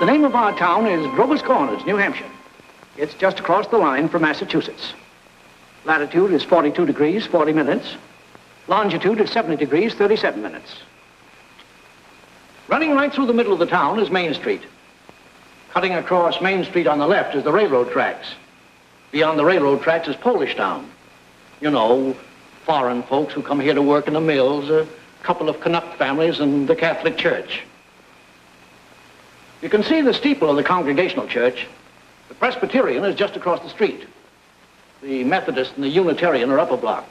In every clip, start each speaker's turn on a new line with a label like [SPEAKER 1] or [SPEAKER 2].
[SPEAKER 1] name of our town is Grover's Corners, New Hampshire. It's just across the line from Massachusetts. Latitude is 42 degrees, 40 minutes. Longitude is 70 degrees, 37 minutes. Running right through the middle of the town is Main Street. Cutting across Main Street on the left is the railroad tracks. Beyond the railroad tracks is Polish Town. You know, foreign folks who come here to work in the mills, a couple of Canuck families, and the Catholic Church. You can see the steeple of the Congregational Church. The Presbyterian is just across the street. The Methodist and the Unitarian are up a block.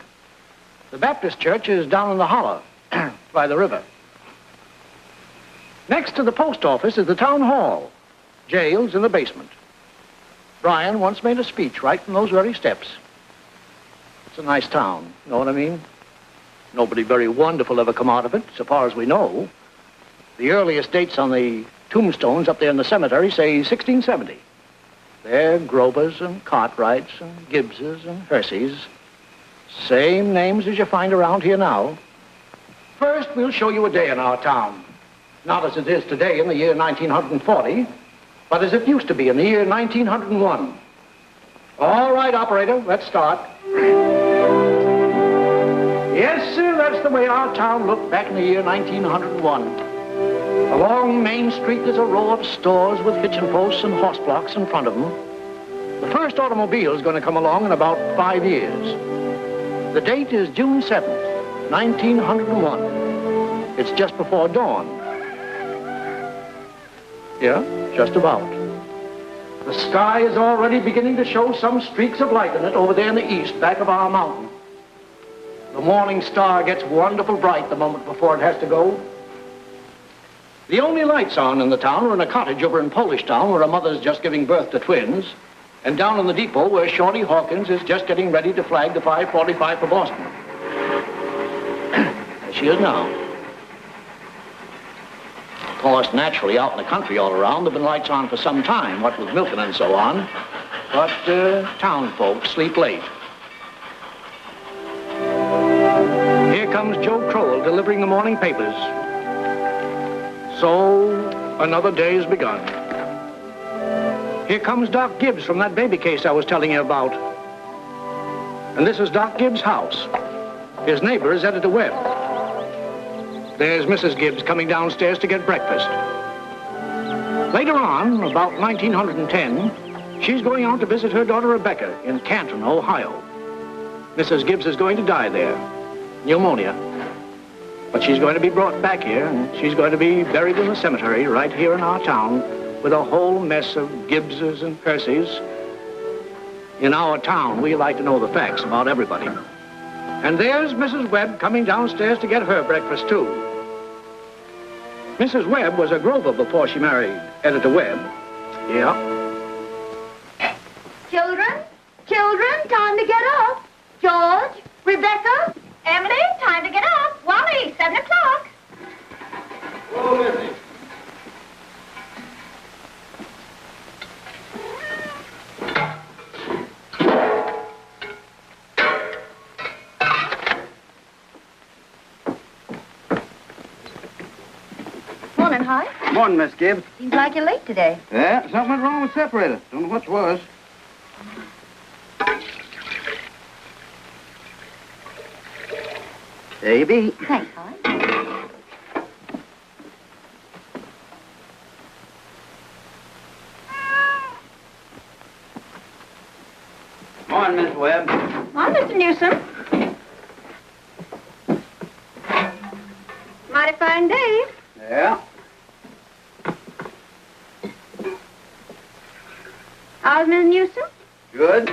[SPEAKER 1] The Baptist Church is down in the hollow, by the river. Next to the post office is the town hall. Jail's in the basement. Brian once made a speech right from those very steps. It's a nice town, you know what I mean? Nobody very wonderful ever come out of it, so far as we know. The earliest dates on the tombstones up there in the cemetery say 1670. They're Grovers and Cartwrights and Gibbses and Herseys. Same names as you find around here now. First, we'll show you a day in our town. Not as it is today in the year 1940, but as it used to be in the year 1901. All right, operator, let's start. Yes, sir, that's the way our town looked back in the year 1901. Along Main Street, there's a row of stores with hitching posts and horse blocks in front of them. The first automobile is going to come along in about 5 years. The date is June 7th, 1901. It's just before dawn. Yeah, just about. The sky is already beginning to show some streaks of light in it over there in the east, back of our mountain. The morning star gets wonderful bright the moment before it has to go. The only lights on in the town are in a cottage over in Polish Town where a mother's just giving birth to twins, and down in the depot where Shorty Hawkins is just getting ready to flag the 5:45 for Boston. There she is now. Of course, naturally, out in the country all around, there have been lights on for some time, what with milking and so on. But town folks sleep late. Here comes Joe Crowell delivering the morning papers. So, another day's begun. Here comes Doc Gibbs from that baby case I was telling you about. And this is Doc Gibbs' house. His neighbor is Editor Webb. There's Mrs. Gibbs coming downstairs to get breakfast. Later on, about 1910, she's going out to visit her daughter Rebecca in Canton, Ohio. Mrs. Gibbs is going to die there. Pneumonia. But she's going to be brought back here, and she's going to be buried in the cemetery right here in our town with a whole mess of Gibbses and Percys. In our town, we like to know the facts about everybody. And there's Mrs. Webb coming downstairs to get her breakfast, too. Mrs. Webb was a Grover before she married Editor Webb. Yeah.
[SPEAKER 2] Children, time to get up. George, Rebecca, Emily, time to get up. Wally, 7 o'clock.
[SPEAKER 3] Oh, Missy.
[SPEAKER 2] Morning, Hoy.
[SPEAKER 3] Morning, Miss Gibbs.
[SPEAKER 2] Seems like you're late today.
[SPEAKER 3] Yeah, something went wrong with the separator. Don't know what it was. There you be.
[SPEAKER 2] Thanks, Hoy.
[SPEAKER 3] Morning, Miss Webb.
[SPEAKER 2] Morning, Mr. Newsom. Mighty fine day.
[SPEAKER 3] Yeah.
[SPEAKER 2] How's Miss Newsom?
[SPEAKER 3] Good.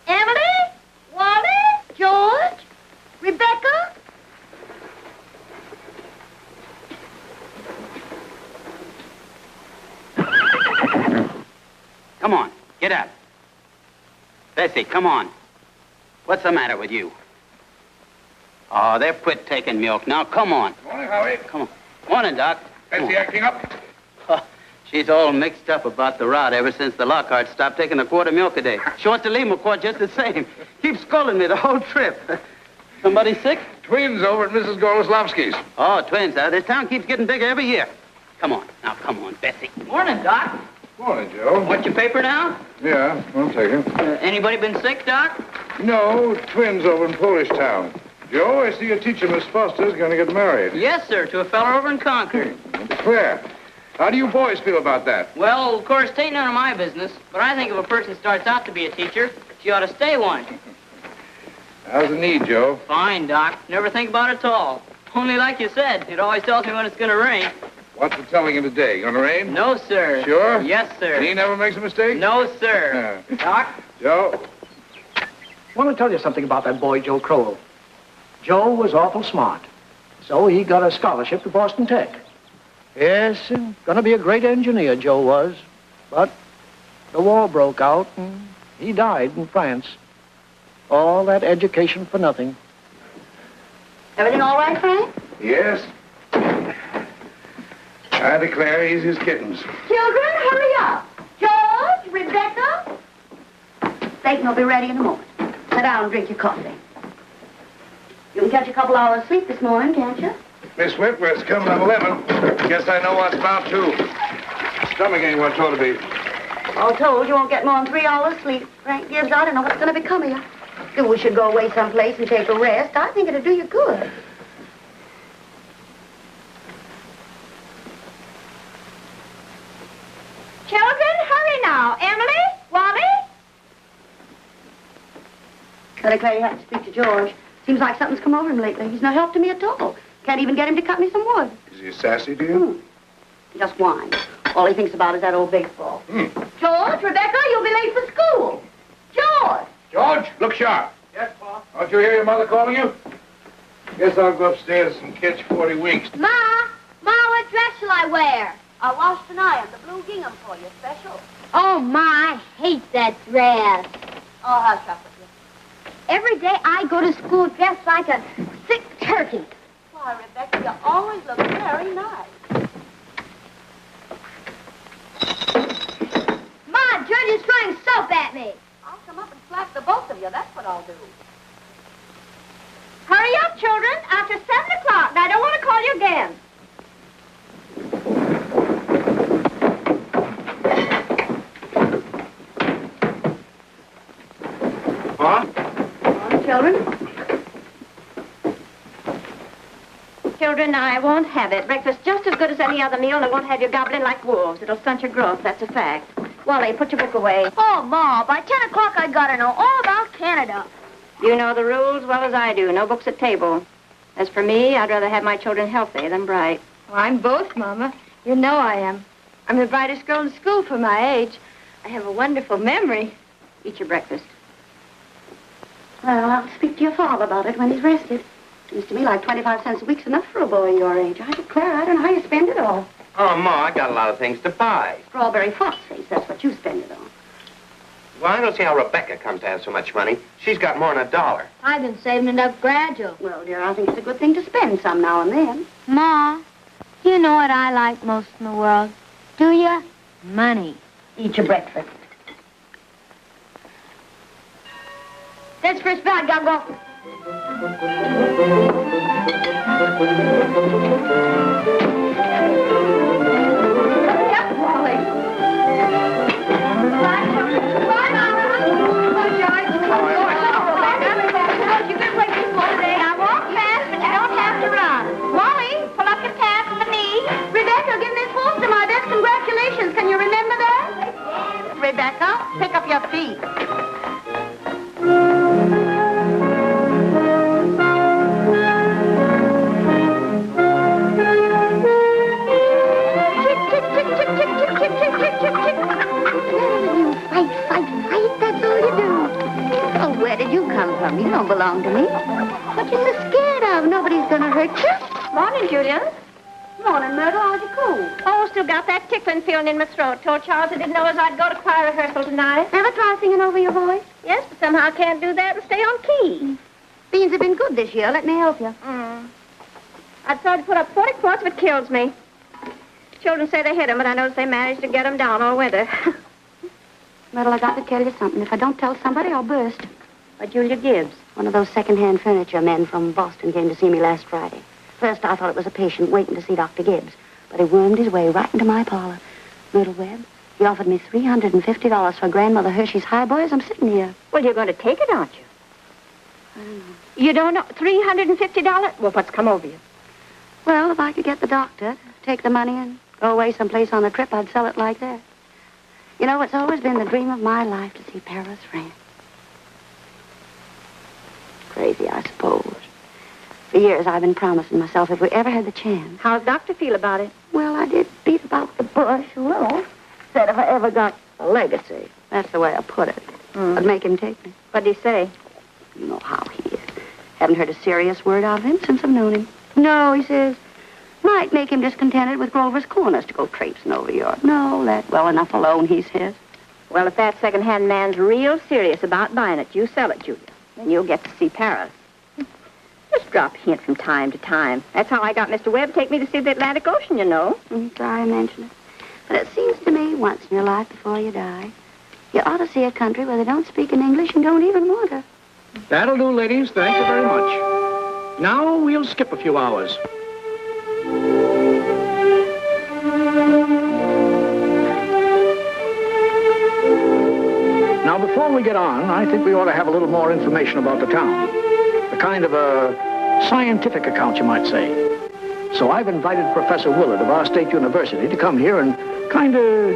[SPEAKER 2] Emily, Wally, George, Rebecca.
[SPEAKER 4] Come on, get up. Bessie, come on. What's the matter with you? Oh, they've quit taking milk. Now, come on.
[SPEAKER 5] Morning, Howie.
[SPEAKER 4] Come on. Morning, Doc.
[SPEAKER 5] Bessie acting up?
[SPEAKER 4] Oh, she's all mixed up about the rod ever since the Lockhart stopped taking a quart of milk a day. She wants to leave him a quart just the same. Keeps scolding me the whole trip. Somebody sick?
[SPEAKER 5] Twins over at Mrs. Goloslavsky's.
[SPEAKER 4] Oh, twins. This town keeps getting bigger every year. Come on. Now, come on, Bessie.
[SPEAKER 5] Morning, Doc.
[SPEAKER 3] Morning, Joe.
[SPEAKER 5] What's your paper now?
[SPEAKER 3] Yeah, I'll take it.
[SPEAKER 5] Anybody been sick, Doc?
[SPEAKER 3] No, twins over in Polish Town. Joe, I see your teacher, Miss Foster's going to get married.
[SPEAKER 5] Yes, sir, to a fella over in Concord.
[SPEAKER 3] Claire, how do you boys feel about that?
[SPEAKER 5] Well, of course, it ain't none of my business, but I think if a person starts out to be a teacher, she ought to stay one.
[SPEAKER 3] How's the need, Joe?
[SPEAKER 5] Fine, Doc. Never think about it at all. Only like you said, it always tells me when it's going to rain.
[SPEAKER 3] What's the telling you today? Gonna rain?
[SPEAKER 5] No, sir.
[SPEAKER 3] Sure?
[SPEAKER 5] Yes, sir.
[SPEAKER 3] He never makes a mistake?
[SPEAKER 5] No, sir. Doc?
[SPEAKER 3] Joe?
[SPEAKER 1] I want to tell you something about that boy, Joe Crowell. Joe was awful smart, so he got a scholarship to Boston Tech. Yes, gonna be a great engineer, Joe was. But the war broke out, and he died in France. All that education for nothing.
[SPEAKER 2] Everything all right, Frank?
[SPEAKER 3] Yes. I declare he's his kittens.
[SPEAKER 2] Children, hurry up. George, Rebecca. Bacon will be ready in a moment. Sit down and drink your coffee. You can catch a couple hours sleep this morning, can't you?
[SPEAKER 3] Miss Whitworth's coming at 11. Guess I know what's about to. Stomach ain't what it ought to be.
[SPEAKER 2] All told, you won't get more than 3 hours sleep. Frank Gibbs, I don't know what's going to become of you. You should go away someplace and take a rest. I think it'll do you good. Children, hurry now. Emily, Wally. I declare you have to speak to George. Seems like something's come over him lately. He's no help to me at all. Can't even get him to cut me some wood.
[SPEAKER 3] Is he sassy to you?
[SPEAKER 2] He just whines. All he thinks about is that old baseball. George, Rebecca, you'll be late for school. George!
[SPEAKER 3] George, look sharp.
[SPEAKER 1] Yes, Pa?
[SPEAKER 3] Don't you hear your mother calling you? Guess I'll go upstairs and catch 40 weeks.
[SPEAKER 2] Ma, what dress shall I wear? I washed tonight on the blue gingham for you, special.
[SPEAKER 6] Oh, Ma, I hate that dress.
[SPEAKER 2] Oh, hush up with you.
[SPEAKER 6] Every day I go to school dressed like a sick turkey.
[SPEAKER 2] Why, Rebecca, you always look very nice.
[SPEAKER 6] Ma, George is throwing soap at me.
[SPEAKER 2] I'll come up and slap the both of you. That's what I'll do.
[SPEAKER 6] Hurry up, children. After 7 o'clock. And I don't want to call you again.
[SPEAKER 3] Huh?
[SPEAKER 2] Children?
[SPEAKER 6] Children, I won't have it. Breakfast just as good as any other meal, and I won't have you gobbling like wolves. It'll stunt your growth, that's a fact. Wally, put your book away.
[SPEAKER 2] Oh, Ma, by 10 o'clock I gotta know all about Canada.
[SPEAKER 6] You know the rules well as I do. No books at table. As for me, I'd rather have my children healthy than bright.
[SPEAKER 7] Well, I'm both, Mama. You know I am. I'm the brightest girl in school for my age. I have a wonderful memory.
[SPEAKER 6] Eat your breakfast.
[SPEAKER 2] Well, I'll speak to your father about it when he's rested. Seems to me like 25 cents a week's enough for a boy your age. I declare, I don't know how you spend it all.
[SPEAKER 4] Oh, Ma, I got a lot of things to buy.
[SPEAKER 2] Strawberry fox face, that's what you spend it on.
[SPEAKER 4] Well, I don't see how Rebecca comes to have so much money. She's got more than $1.
[SPEAKER 6] I've been saving it up gradual.
[SPEAKER 2] Well, dear, I think it's a good thing to spend some now and then.
[SPEAKER 6] Ma, you know what I like most in the world? Do you? Money.
[SPEAKER 2] Eat your breakfast.
[SPEAKER 6] That's first bell. Gotta go.
[SPEAKER 2] Yep, Wally. Bye, Mama. Bye, George.
[SPEAKER 6] You've been waiting for today. I walk fast, but you don't have to run. Wally, pull up your pants for me.
[SPEAKER 2] Rebecca, give Miss Foster my best congratulations. Can you remember that? Rebecca, pick up your feet. Fight, that's all you do. Oh, where did you come from? You don't belong to me. What you so scared of? Nobody's gonna hurt you.
[SPEAKER 6] Morning, Julian.
[SPEAKER 2] Morning, Myrtle. How's your cold?
[SPEAKER 6] Oh, still got that tickling feeling in my throat. Told Charles I didn't know as I'd go to choir rehearsal tonight.
[SPEAKER 2] Ever try singing over your voice?
[SPEAKER 6] Yes, but somehow I can't do that and stay on key.
[SPEAKER 2] Beans have been good this year. Let me help you.
[SPEAKER 6] I'd tried to put up 40 quarts, but it kills me. Children say they hit 'em, but I notice they managed to get 'em down all winter.
[SPEAKER 2] Myrtle, I got to tell you something. If I don't tell somebody, I'll burst.
[SPEAKER 6] But Julia Gibbs.
[SPEAKER 2] One of those second-hand furniture men from Boston came to see me last Friday. First, I thought it was a patient waiting to see Dr. Gibbs. But he wormed his way right into my parlor. Myrtle Webb, he offered me $350 for Grandmother Hershey's highboys. I'm sitting here.
[SPEAKER 6] Well, you're going to take it, aren't you?
[SPEAKER 2] I don't know.
[SPEAKER 6] You don't know? $350? Well, what's come over you?
[SPEAKER 2] Well, if I could get the doctor to take the money and go away someplace on a trip, I'd sell it like that. You know, it's always been the dream of my life to see Paris, France. Crazy, I suppose. For years, I've been promising myself if we ever had the chance.
[SPEAKER 6] How's Doctor feel about it?
[SPEAKER 2] Well, I did beat about the bush a little. Said if I ever got a legacy, that's the way I put it, I'd make him take me.
[SPEAKER 6] What'd he say?
[SPEAKER 2] You know how he is. Haven't heard a serious word out of him since I've known him. No, he says, might make him discontented with Grover's Corners to go traipsing over Europe. No, let well enough alone, he says.
[SPEAKER 6] Well, if that second-hand man's real serious about buying it, you sell it, Julia. Then you'll get to see Paris. Just drop a hint from time to time. That's how I got Mr. Webb to take me to see the Atlantic Ocean, you know.
[SPEAKER 2] Sorry I mentioned it. But it seems to me, once in your life before you die, you ought to see a country where they don't speak in English and don't even want to.
[SPEAKER 1] That'll do, ladies. Thank you very much. Now we'll skip a few hours. Now, before we get on, I think we ought to have a little more information about the town. A kind of a scientific account, you might say. So I've invited Professor Willard of our state university to come here and kind of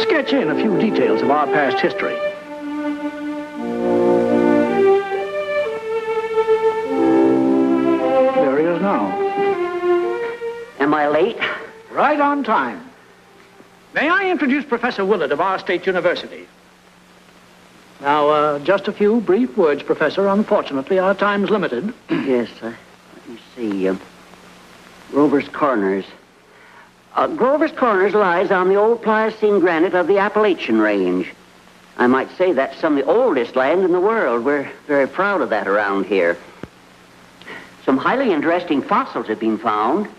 [SPEAKER 1] sketch in a few details of our past history. There he is now.
[SPEAKER 8] Am I late?
[SPEAKER 1] Right on time. May I introduce Professor Willard of our state university? Now, just a few brief words, Professor. Unfortunately, our time's limited.
[SPEAKER 8] Yes, let me see. Grover's Corners. Grover's Corners lies on the old Pliocene granite of the Appalachian Range. I might say that's some of the oldest land in the world. We're very proud of that around here. Some highly interesting fossils have been found.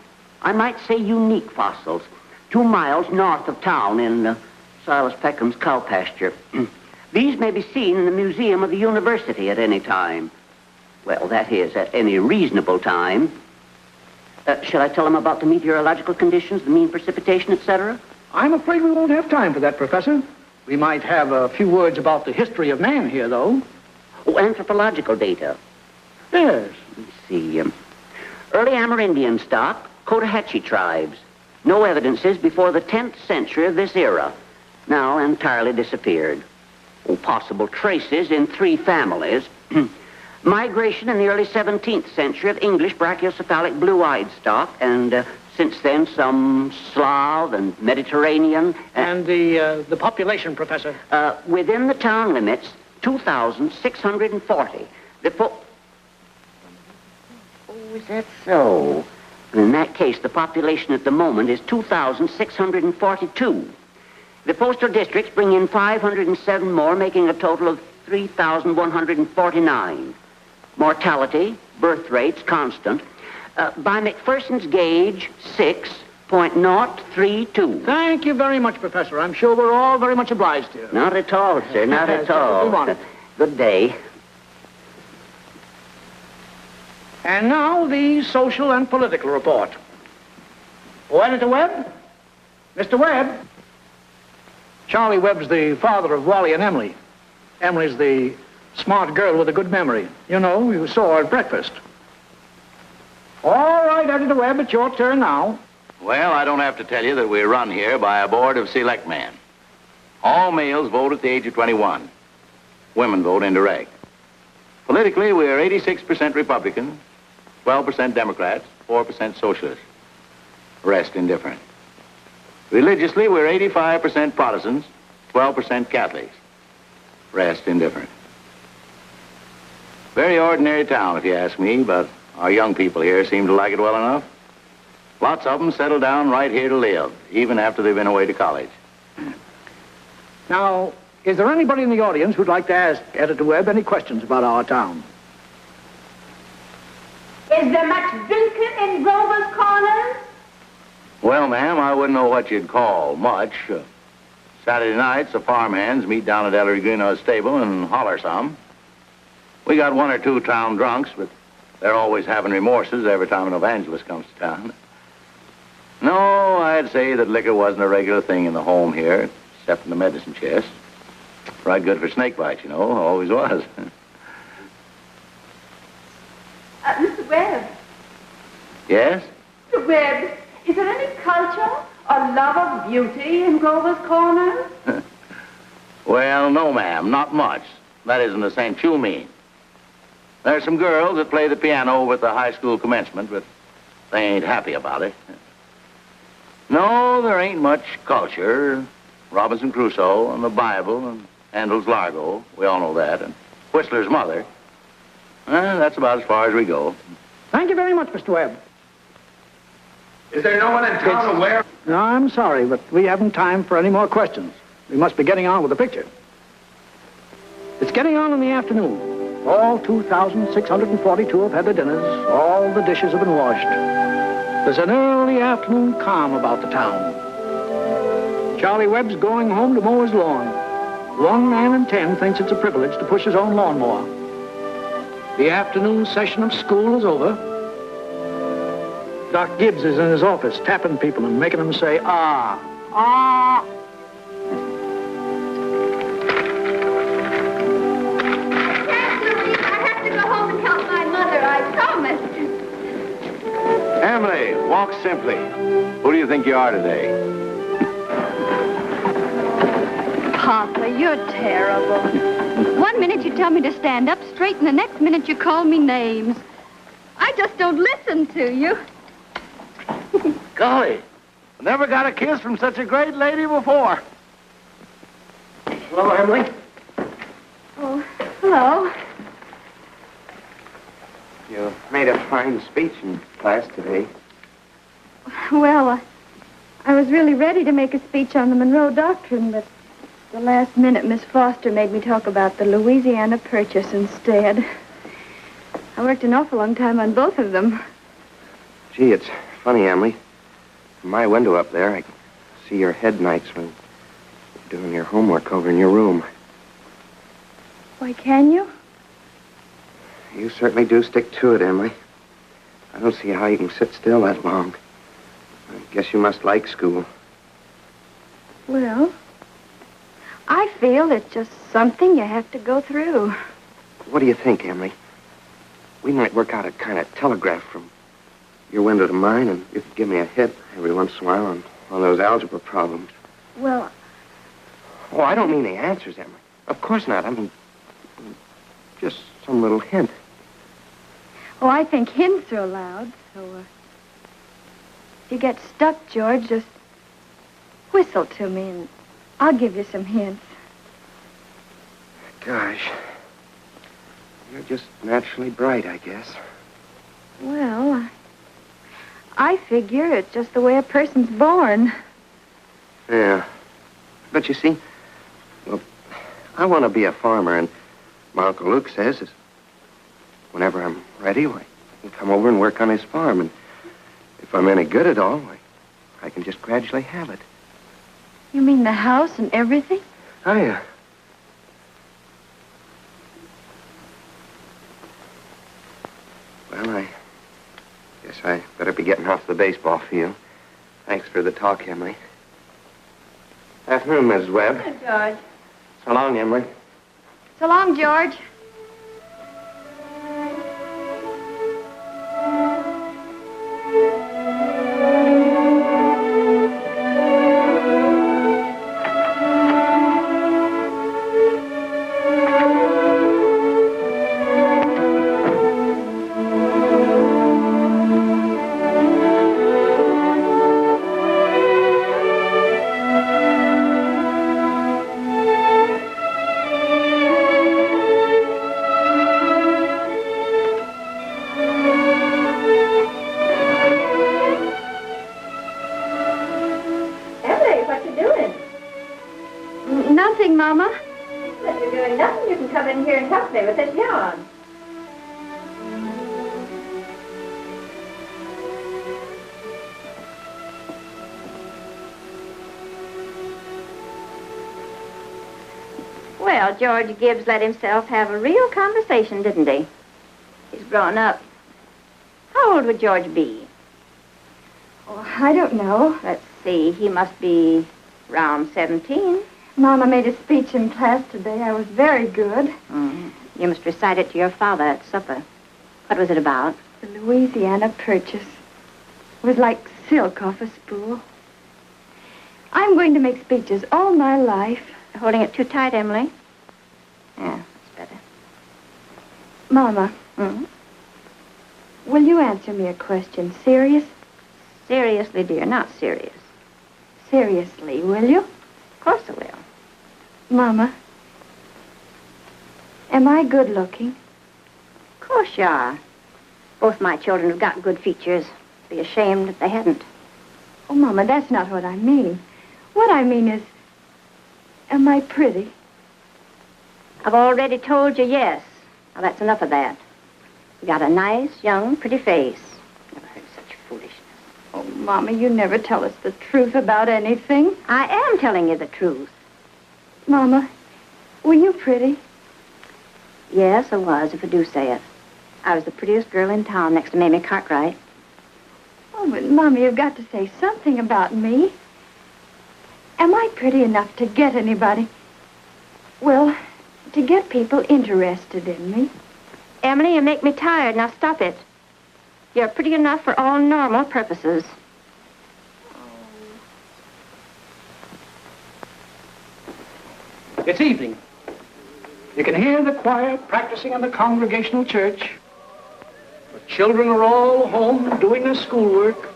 [SPEAKER 8] I might say unique fossils. 2 miles north of town in Silas Peckham's cow pasture. These may be seen in the museum of the university at any time. Well, that is, at any reasonable time. Shall I tell them about the meteorological conditions, the mean precipitation, etc.?
[SPEAKER 1] I'm afraid we won't have time for that, Professor. We might have a few words about the history of man here, though.
[SPEAKER 8] Oh, anthropological data.
[SPEAKER 1] Yes.
[SPEAKER 8] Let's see. Early Amerindian stock, Cotahatchee tribes. No evidences before the 10th century of this era. Now entirely disappeared. Oh, possible traces in 3 families. Migration in the early 17th century of English brachiocephalic blue-eyed stock, and since then some Slav and Mediterranean.
[SPEAKER 1] And the population, Professor?
[SPEAKER 8] Within the town limits, 2,640. Oh, is that so? In that case, the population at the moment is 2,642. The postal districts bring in 507 more, making a total of 3,149. Mortality, birth rates, constant. By McPherson's gauge, 6.032.
[SPEAKER 1] Thank you very much, Professor. I'm sure we're all very much obliged to you.
[SPEAKER 8] Not at all, sir, not at all.
[SPEAKER 1] We want it.
[SPEAKER 8] Good day.
[SPEAKER 1] And now the social and political report. Editor Webb? Mr. Webb? Charlie Webb's the father of Wally and Emily. Emily's the smart girl with a good memory. You know, you saw her at breakfast. All right, Editor Webb, it's your turn now.
[SPEAKER 3] Well, I don't have to tell you that we're run here by a board of selectmen. All males vote at the age of 21. Women vote indirect. Politically, we're 86% Republican, 12% Democrats, 4% Socialists. Rest indifferent. Religiously, we're 85% Protestants, 12% Catholics. Rest indifferent. Very ordinary town, if you ask me, but our young people here seem to like it well enough. Lots of them settle down right here to live, even after they've been away to college.
[SPEAKER 1] Now, is there anybody in the audience who'd like to ask Editor Webb any questions about our town?
[SPEAKER 9] Is there much drinking in Grover's Corners?
[SPEAKER 3] Well, ma'am, I wouldn't know what you'd call much. Saturday nights, the farmhands meet down at Ellery Greenaw's stable and holler some. We got 1 or 2 town drunks, but they're always having remorses every time an evangelist comes to town. No, I'd say that liquor wasn't a regular thing in the home here, except in the medicine chest. Right good for snake bites, you know, always was.
[SPEAKER 9] Mr. Webb.
[SPEAKER 3] Yes?
[SPEAKER 9] Mr. Webb, is there any culture or love of beauty in Grover's Corners?
[SPEAKER 3] Well, no, ma'am, not much. That isn't the sense you mean. There's some girls that play the piano over at the high school commencement, but they ain't happy about it. No, there ain't much culture. Robinson Crusoe and the Bible and Handel's Largo, we all know that, and Whistler's mother. That's about as far as we go.
[SPEAKER 1] Thank you very much, Mr. Webb.
[SPEAKER 10] Is there no one in town aware?
[SPEAKER 1] No, I'm sorry, but we haven't time for any more questions. We must be getting on with the picture. It's getting on in the afternoon. All 2,642 have had their dinners. All the dishes have been washed. There's an early afternoon calm about the town. Charlie Webb's going home to mow his lawn. 1 man in 10 thinks it's a privilege to push his own lawnmower. The afternoon session of school is over. Doc Gibbs is in his office tapping people and making them say, ah, ah.
[SPEAKER 3] Emily, walk simply. Who do you think you are today?
[SPEAKER 2] Papa, you're terrible. 1 minute you tell me to stand up straight, and the next minute you call me names. I just don't listen to you.
[SPEAKER 3] Golly, never got a kiss from such a great lady before.
[SPEAKER 10] Hello, Emily.
[SPEAKER 2] Oh, hello.
[SPEAKER 10] You made a fine speech in class today.
[SPEAKER 7] Well, I was really ready to make a speech on the Monroe Doctrine, but the last minute Miss Foster made me talk about the Louisiana Purchase instead. I worked an awful long time on both of them.
[SPEAKER 10] Gee, it's funny, Emily. From my window up there, I can see your head nights when you're doing your homework over in your room.
[SPEAKER 7] Why, can you?
[SPEAKER 10] You certainly do stick to it, Emily. I don't see how you can sit still that long. I guess you must like school.
[SPEAKER 7] Well, I feel it's just something you have to go through.
[SPEAKER 10] What do you think, Emily? We might work out a kind of telegraph from your window to mine, and you could give me a hit every once in a while on those algebra problems.
[SPEAKER 7] Well,
[SPEAKER 10] Oh, I don't mean the answers, Emily. Of course not. I mean, just some little hint.
[SPEAKER 7] oh, I think hints are allowed, so, if you get stuck, George, just whistle to me, and I'll give you some hints.
[SPEAKER 10] Gosh. You're just naturally bright, I guess.
[SPEAKER 7] Well, I figure it's just the way a person's born.
[SPEAKER 10] Yeah. But you see, well, I want to be a farmer, and my Uncle Luke says is whenever I'm ready, I can come over and work on his farm, and if I'm any good at all, I can just gradually have it.
[SPEAKER 7] You mean the house and everything?
[SPEAKER 10] Oh, yeah. Well, I guess I better be getting off the baseball field. Thanks for the talk, Emily. Afternoon, Mrs. Webb.
[SPEAKER 7] Hey, George.
[SPEAKER 10] So long, Emily.
[SPEAKER 7] So long, George. Nothing, Mama.
[SPEAKER 6] If you're doing nothing, you can come in here and help me with this yarn. Well, George Gibbs let himself have a real conversation, didn't he? He's grown up. How old would George be?
[SPEAKER 7] Oh, I don't know.
[SPEAKER 6] Let's see. He must be around 17.
[SPEAKER 7] Mama made a speech in class today. I was very good.
[SPEAKER 6] Mm. You must recite it to your father at supper. What was it about?
[SPEAKER 7] The Louisiana Purchase. It was like silk off a spool. I'm going to make speeches all my life.
[SPEAKER 6] You're holding it too tight, Emily. Yeah, that's better.
[SPEAKER 7] Mama, will you answer me a question? Serious?
[SPEAKER 6] Seriously, dear, not serious.
[SPEAKER 7] Seriously, will you?
[SPEAKER 6] Of course I will.
[SPEAKER 7] Mama, am I good looking?
[SPEAKER 6] Of course you are. Both my children have got good features. Be ashamed if they hadn't.
[SPEAKER 7] Oh, Mama, that's not what I mean. What I mean is, am I pretty?
[SPEAKER 6] I've already told you yes. Now, that's enough of that. You got a nice, young, pretty face. Never heard such foolishness.
[SPEAKER 7] Oh, Mama, you never tell us the truth about anything.
[SPEAKER 6] I am telling you the truth.
[SPEAKER 7] Mama, were you pretty?
[SPEAKER 6] Yes, I was, if I do say it. I was the prettiest girl in town next to Mamie Cartwright.
[SPEAKER 7] Oh, but Mama, you've got to say something about me. Am I pretty enough to get anybody? Well, to get people interested in me.
[SPEAKER 6] Emily, you make me tired. Now stop it. You're pretty enough for all normal purposes.
[SPEAKER 1] It's evening. You can hear the choir practicing in the Congregational Church. The children are all home doing their schoolwork.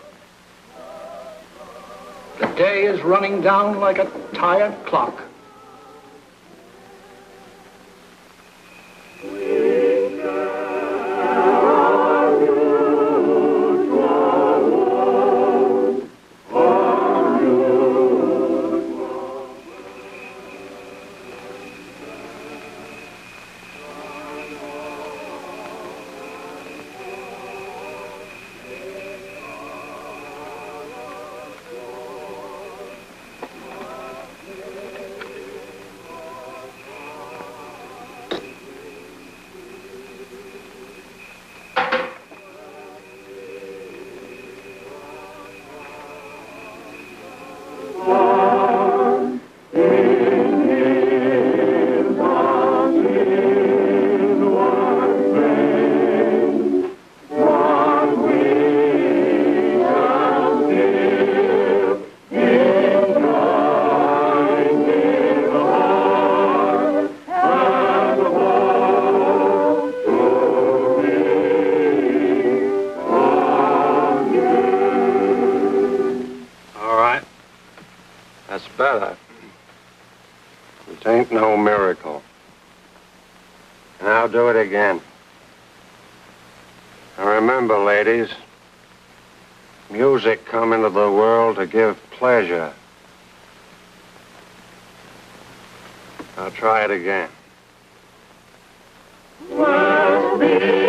[SPEAKER 1] The day is running down like a tired clock.
[SPEAKER 11] better. It ain't no miracle. And I'll do it again. And remember, ladies, music come into the world to give pleasure. I'll try it again. Must be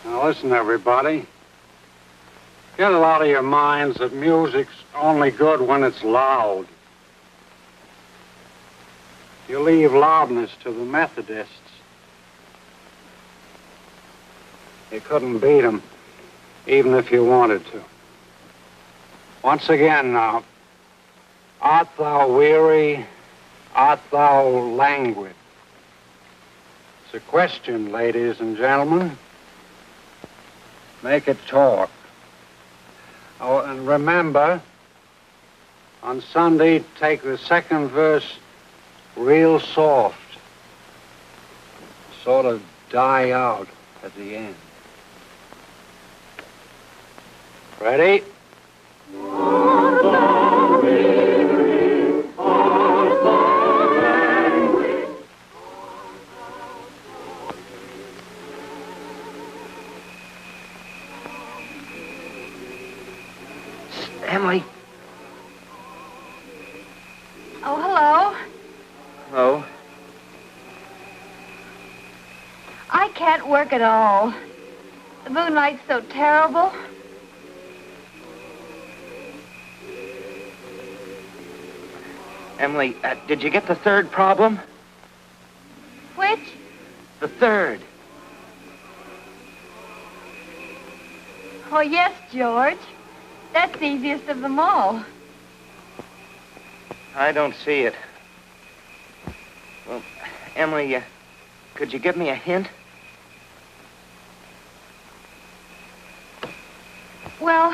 [SPEAKER 11] Now listen, everybody. Get it out of your minds that music's only good when it's loud. You leave loudness to the Methodists. You couldn't beat them, even if you wanted to. Once again now, art thou weary? Art thou languid? It's a question, ladies and gentlemen. Make it talk. Oh, and remember, on Sunday, take the second verse real soft. Sort of die out at the end. Ready?
[SPEAKER 10] Emily.
[SPEAKER 7] Oh, hello.
[SPEAKER 10] Hello.
[SPEAKER 7] I can't work at all. The moonlight's so terrible.
[SPEAKER 10] Emily, did you get the third problem?
[SPEAKER 7] Which?
[SPEAKER 10] The third.
[SPEAKER 7] Oh, yes, George. That's the easiest of them all.
[SPEAKER 10] I don't see it. Well, Emily, could you give me a hint?
[SPEAKER 7] Well,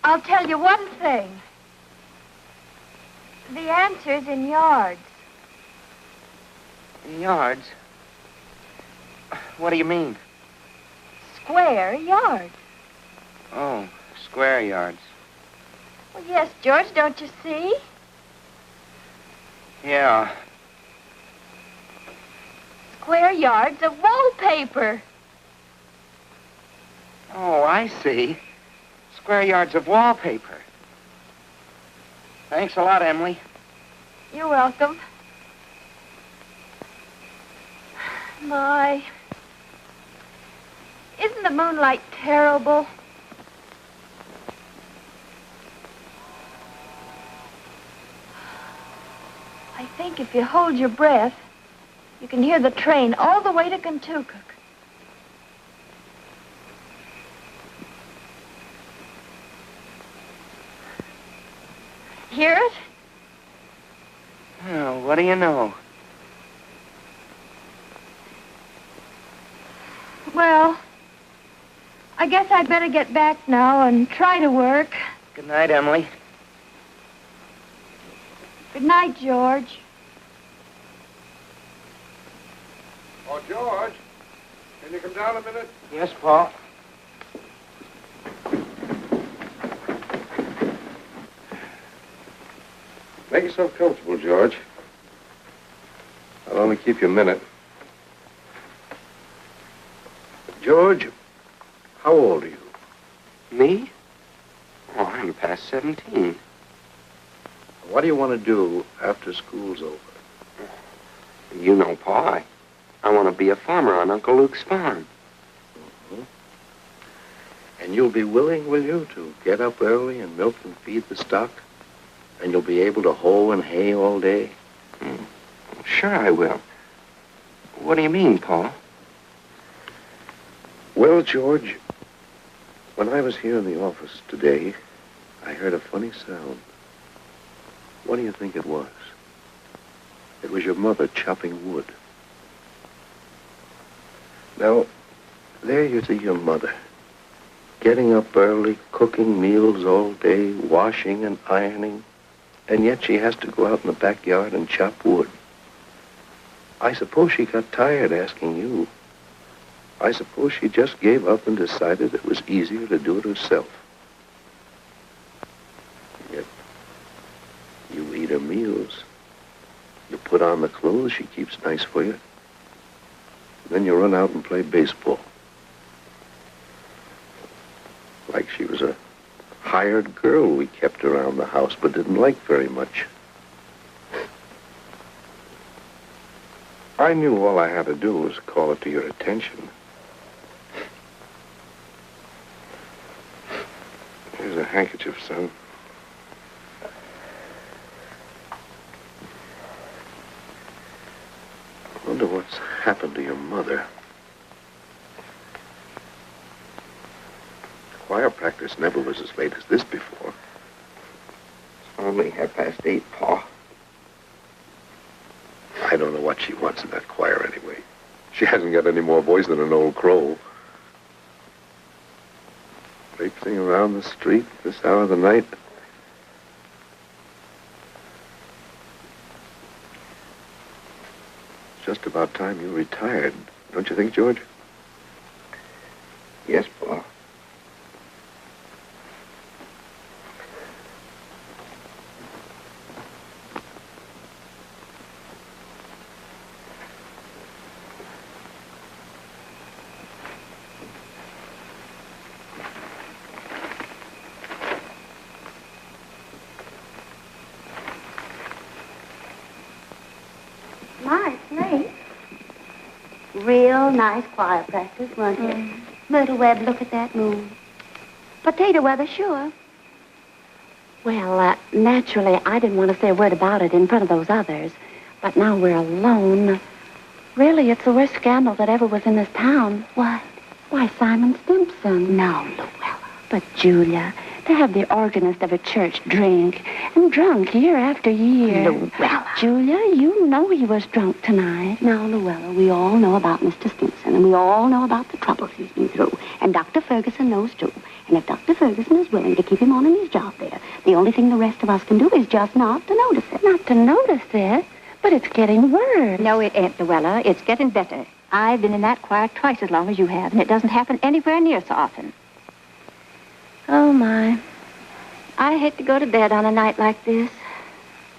[SPEAKER 7] I'll tell you one thing. The answer's in yards.
[SPEAKER 10] In yards? What do you mean?
[SPEAKER 7] Square yards.
[SPEAKER 10] Oh, square yards.
[SPEAKER 7] Well, yes, George, don't you see?
[SPEAKER 10] Yeah.
[SPEAKER 7] Square yards of wallpaper.
[SPEAKER 10] Oh, I see. Square yards of wallpaper. Thanks a lot, Emily.
[SPEAKER 7] You're welcome. My. Isn't the moonlight terrible? I think if you hold your breath, you can hear the train all the way to Kentucky. Hear it?
[SPEAKER 10] Oh, what do you know?
[SPEAKER 7] Well, I guess I'd better get back now and try to work.
[SPEAKER 10] Good night, Emily.
[SPEAKER 7] Good night, George.
[SPEAKER 11] Oh, George, can you come down a minute?
[SPEAKER 10] Yes, Paul.
[SPEAKER 11] Make yourself comfortable, George. I'll only keep you a minute. George, how old are you?
[SPEAKER 10] Me? Oh, I'm past 17.
[SPEAKER 11] What do you want to do after school's over?
[SPEAKER 10] You know, Pa, I want to be a farmer on Uncle Luke's farm.
[SPEAKER 11] Mm-hmm. And you'll be willing, will you, to get up early and milk and feed the stock? And you'll be able to hoe and hay all day?
[SPEAKER 10] Sure I will. What do you mean, Pa?
[SPEAKER 11] Well, George, when I was here in the office today, I heard a funny sound. What do you think it was? It was your mother chopping wood. Now, there you see your mother, getting up early, cooking meals all day, washing and ironing, and yet she has to go out in the backyard and chop wood. I suppose she got tired asking you. I suppose she just gave up and decided it was easier to do it herself. Yet, you eat her meals. You put on the clothes she keeps nice for you. Then you run out and play baseball. Like she was a hired girl we kept around the house but didn't like very much. I knew all I had to do was call it to your attention. Here's a handkerchief, son. I wonder what's happened to your mother. Choir practice never was as late as this before.
[SPEAKER 10] It's only 8:30, Pa.
[SPEAKER 11] I don't know what she wants in that choir anyway. She hasn't got any more voice than an old crow. Traipsing around the street this hour of the night. It's just about time you retired, don't you think, George?
[SPEAKER 10] Yes, Pa.
[SPEAKER 2] Real nice choir practice, wasn't it? Myrtle Webb, look at that moon. Potato weather, sure. Well, naturally, I didn't want to say a word about it in front of those others. But now we're alone. Really, it's the worst scandal that ever was in this town. What? Why, Simon Stimson. No, Luella. But, Julia, to have the organist of a church drink, and drunk year after year. Luella. Julia, you know he was drunk tonight. Now, Luella, we all know about Mr. Stimson, and we all know about the troubles he's been through. And Dr. Ferguson knows, too. And if Dr. Ferguson is willing to keep him on in his job there, the only thing the rest of us can do is just not to notice it. Not to notice it? But it's getting worse.
[SPEAKER 6] No, it ain't, Luella. It's getting better. I've been in that choir twice as long as you have, and it doesn't happen anywhere near so often.
[SPEAKER 2] Oh, my. I hate to go to bed on a night like this.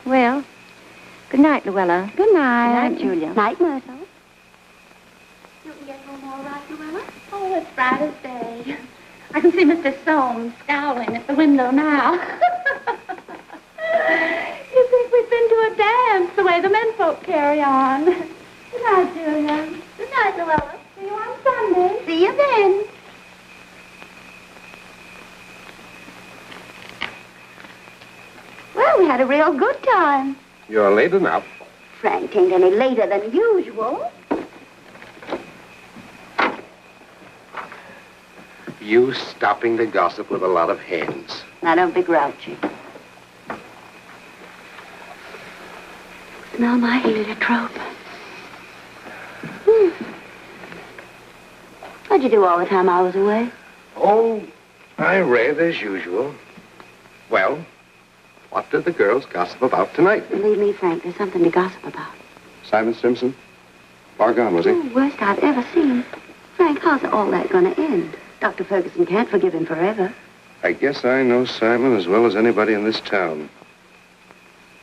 [SPEAKER 6] Well, good night, Luella.
[SPEAKER 2] Good night.
[SPEAKER 6] Good night, Julia.
[SPEAKER 2] Night, Myrtle. You can get home all right, Luella?
[SPEAKER 7] Oh, it's bright as day. I can see Mr. Soames scowling at the window now. You think we've been to a dance the way the men folk carry on. Good night, Julia. Good night, Luella. See you on Sunday.
[SPEAKER 2] See you then. Well, we had a real good time.
[SPEAKER 10] You're late enough.
[SPEAKER 2] Frank ain't any later than usual.
[SPEAKER 10] You stopping to gossip with a lot of hens.
[SPEAKER 2] Now, don't be grouchy. Smell my heliotrope. What'd you do all the time I was away?
[SPEAKER 10] Oh, I read as usual. Well, what did the girls gossip about tonight?
[SPEAKER 2] Believe me, Frank, there's something to gossip about.
[SPEAKER 10] Simon Stimson? Far gone, was he?
[SPEAKER 2] Oh, worst I've ever seen. Frank, how's all that going to end? Dr. Ferguson can't forgive him forever.
[SPEAKER 10] I guess I know Simon as well as anybody in this town.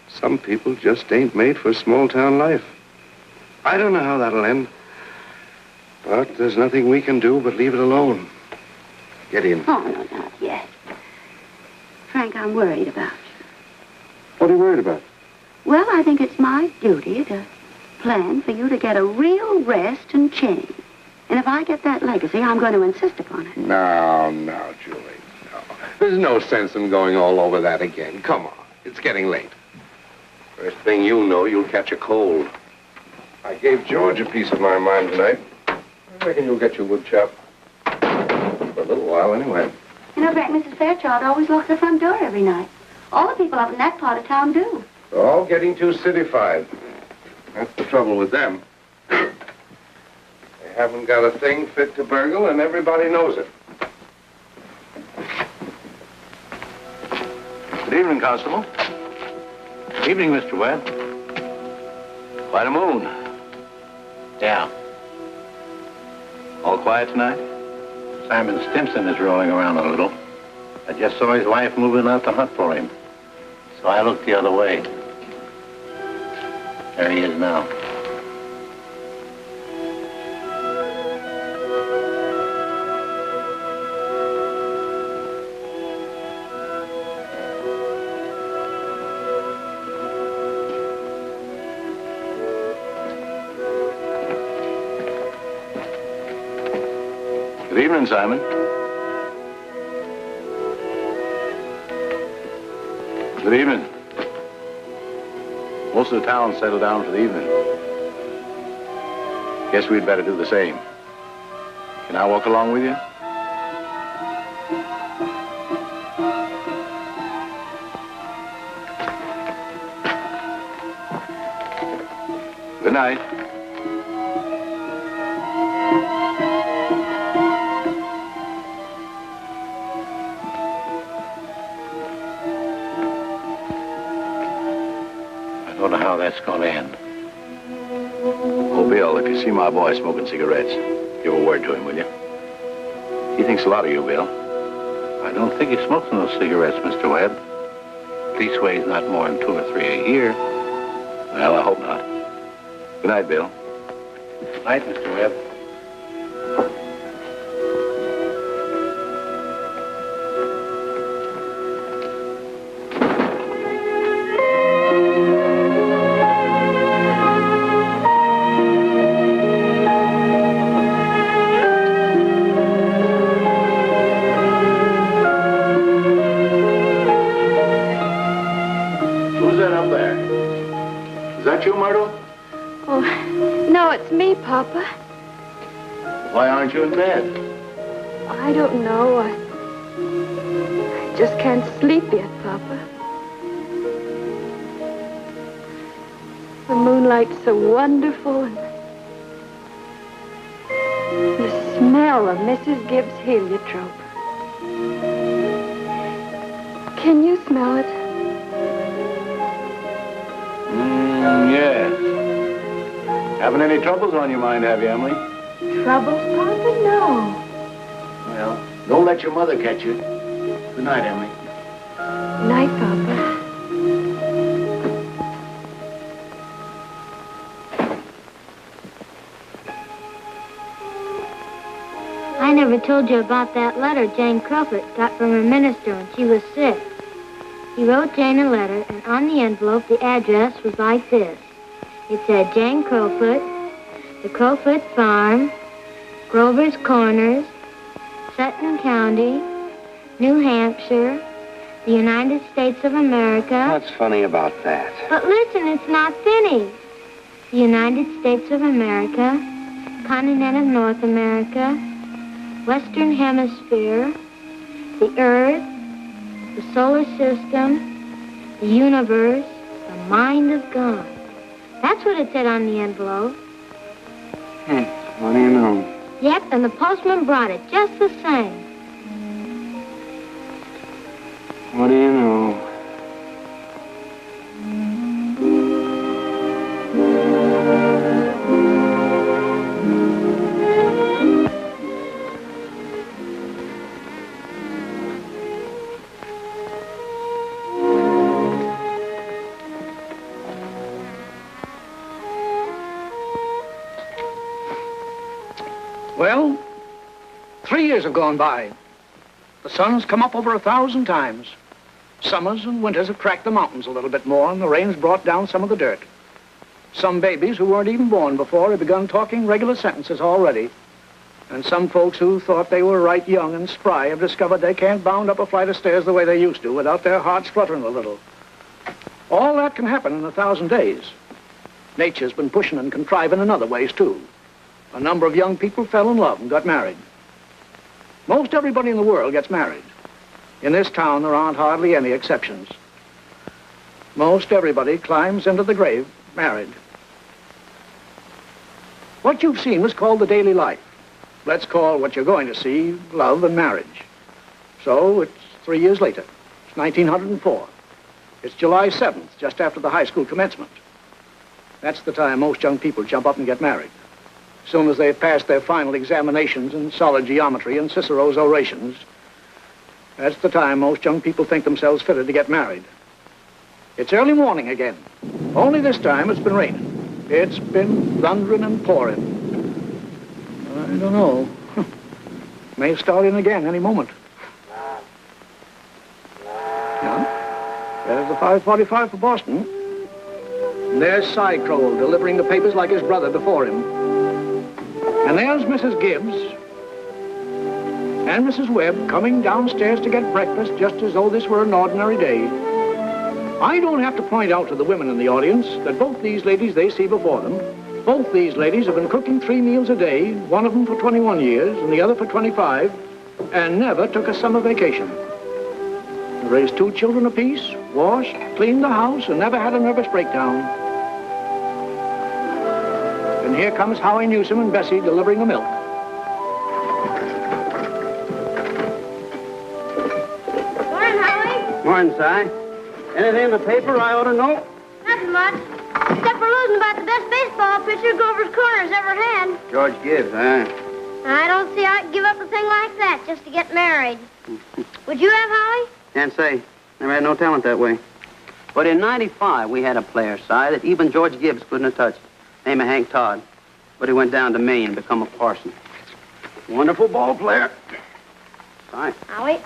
[SPEAKER 10] Some people just ain't made for small-town life. I don't know how that'll end. But there's nothing we can do but leave it alone. Get in.
[SPEAKER 2] Oh, no, not yet. Frank, I'm worried about you.
[SPEAKER 10] What are you worried about?
[SPEAKER 2] Well, I think it's my duty to plan for you to get a real rest and change. And if I get that legacy, I'm going to insist upon it.
[SPEAKER 10] No, Julie, no. There's no sense in going all over that again. Come on. It's getting late. First thing you know, you'll catch a cold. I gave George a piece of my mind tonight. I reckon you'll get your wood chop. For a little while, anyway.
[SPEAKER 2] You know, Frank, Mrs. Fairchild always locks the front door every night. All the people up in that part of town do.
[SPEAKER 10] They're all getting too cityfied. That's the trouble with them. They haven't got a thing fit to burgle, and everybody knows it.
[SPEAKER 3] Good evening, Constable. Evening, Mr. Webb. Quite a moon. Yeah. All quiet tonight? Simon Stimson is rolling around a little. I just saw his wife moving out to hunt for him. So I looked the other way. There he is now. Good evening, Simon. Good evening. Most of the town settled down for the evening. Guess we'd better do the same. Can I walk along with you? Good night. I don't know how that's going to end. Oh, Bill, if you see my boy smoking cigarettes, give a word to him, will you? He thinks a lot of you, Bill. I don't think he smokes those cigarettes, Mr. Webb. Leastways, not more than 2 or 3 a year. Well, I hope not. Good night, Bill. Good night, Mr. Webb.
[SPEAKER 7] it's me, Papa.
[SPEAKER 3] Why aren't you in bed?
[SPEAKER 7] I don't know. I just can't sleep yet, Papa. The moonlight's so wonderful, and the smell of Mrs. Gibbs' heliotrope. Can you smell it?
[SPEAKER 3] Yes. Having any troubles on your mind, have you, Emily?
[SPEAKER 7] Troubles, Papa? No.
[SPEAKER 3] Well, don't let your mother catch you. Good night, Emily.
[SPEAKER 7] Night, Papa.
[SPEAKER 12] I never told you about that letter Jane Crowfoot got from her minister when she was sick. He wrote Jane a letter, and on the envelope, the address was like this. It said, Jane Crowfoot, the Crowfoot Farm, Grover's Corners, Sutton County, New Hampshire, the United States of America.
[SPEAKER 10] What's funny about that?
[SPEAKER 12] But listen, it's not finished. The United States of America, continent of North America, Western Hemisphere, the Earth, the solar system, the universe, the mind of God. That's what it said on the envelope.
[SPEAKER 10] What do you know?
[SPEAKER 12] Yep, and the postman brought it just the same.
[SPEAKER 10] What do you know?
[SPEAKER 1] Well, 3 years have gone by. The sun's come up over 1,000 times. Summers and winters have cracked the mountains a little bit more, and the rain's brought down some of the dirt. Some babies who weren't even born before have begun talking regular sentences already. And some folks who thought they were right young and spry have discovered they can't bound up a flight of stairs the way they used to without their hearts fluttering a little. All that can happen in 1,000 days. Nature's been pushing and contriving in other ways, too. A number of young people fell in love and got married. Most everybody in the world gets married. In this town, there aren't hardly any exceptions. Most everybody climbs into the grave married. What you've seen was called the daily life. Let's call what you're going to see love and marriage. So it's 3 years later. It's 1904. It's July 7th, just after the high school commencement. That's the time most young people jump up and get married. As soon as they've passed their final examinations in solid geometry and Cicero's orations, that's the time most young people think themselves fitted to get married. It's early morning again. Only this time it's been raining. It's been thundering and pouring. I don't know. May start in again any moment. Yeah? There's the 5:45 for Boston. And there's Cy Crowell delivering the papers like his brother before him. And there's Mrs. Gibbs and Mrs. Webb coming downstairs to get breakfast just as though this were an ordinary day. I don't have to point out to the women in the audience that both these ladies they see before them, both these ladies have been cooking 3 meals a day, one of them for 21 years and the other for 25, and never took a summer vacation. They raised 2 children apiece, washed, cleaned the house, and never had a nervous breakdown. And here comes Howie Newsom and Bessie delivering the milk.
[SPEAKER 5] Morning, Howie.
[SPEAKER 4] Morning, Si. Anything in the paper I ought to know?
[SPEAKER 12] Nothing much, except for losing about the best baseball pitcher Grover's Corners ever had.
[SPEAKER 4] George Gibbs, huh?
[SPEAKER 12] I don't see how I'd give up a thing like that just to get married. Would you have, Howie?
[SPEAKER 4] Can't say. Never had no talent that way. But in '95, we had a player, Si, that even George Gibbs couldn't have touched. Name of Hank Todd. But he went down to Maine and become a parson. Wonderful ball player. Si.
[SPEAKER 12] Howie?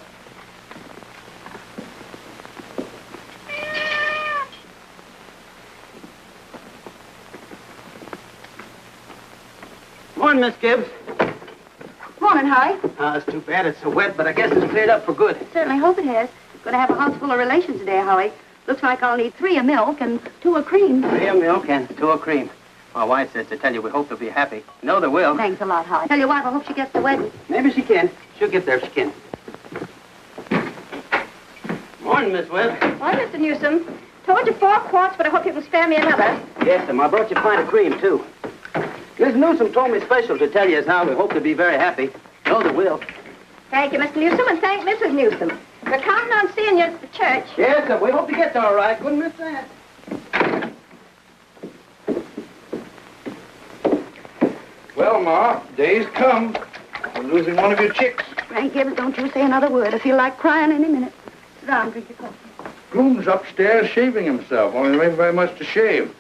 [SPEAKER 4] Morning, Miss Gibbs.
[SPEAKER 7] Morning, Howie.
[SPEAKER 4] It's too bad it's so wet, but I guess it's cleared up for good.
[SPEAKER 2] Certainly hope it has. Going to have a house full of relations today, Howie. Looks like I'll need 3 of milk and 2 of cream.
[SPEAKER 4] 3 of milk and 2 of cream. My wife says to tell you we hope they'll be happy. No, they will.
[SPEAKER 2] Thanks a lot, Holly. Tell your wife I hope she gets the wedding.
[SPEAKER 4] Maybe she can. She'll get there if she can. Morning, Miss Webb.
[SPEAKER 6] Why, Mr. Newsom, told you 4 quarts, but I hope you can spare me another.
[SPEAKER 4] Yes, ma'am. I brought you a pint of cream, too. Miss Newsom told me special to tell you as how we hope to be very happy. No, they will.
[SPEAKER 6] Thank you, Mr. Newsom, and thank Mrs. Newsom. We're counting on seeing you at the church.
[SPEAKER 4] Yes, sir. We hope to get all right. Couldn't miss that.
[SPEAKER 1] Well, Ma, day's come. We're losing one of your chicks.
[SPEAKER 2] Frank Gibbs, don't you say another word. I feel like crying any minute. Sit down, drink your coffee.
[SPEAKER 1] Groom's upstairs shaving himself, only there ain't very much to shave.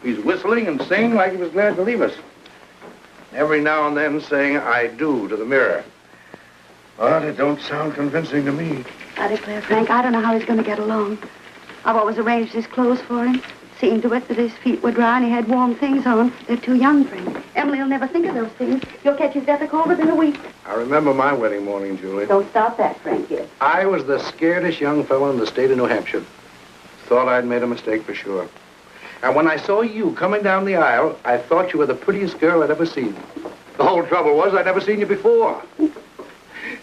[SPEAKER 1] He's whistling and singing like he was glad to leave us. Every now and then saying, I do, to the mirror. But it don't sound convincing to me.
[SPEAKER 2] I declare, Frank, I don't know how he's going to get along. I've always arranged his clothes for him, seen to it that his feet were dry and he had warm things on. They're too young, Frank. Emily will never think of those things. You'll catch his death a cold within a week.
[SPEAKER 1] I remember my wedding morning, Julie.
[SPEAKER 2] Don't stop that, Frank Gibbs.
[SPEAKER 1] I was the scaredest young fellow in the state of New Hampshire. Thought I'd made a mistake for sure. And when I saw you coming down the aisle, I thought you were the prettiest girl I'd ever seen. The whole trouble was I'd never seen you before.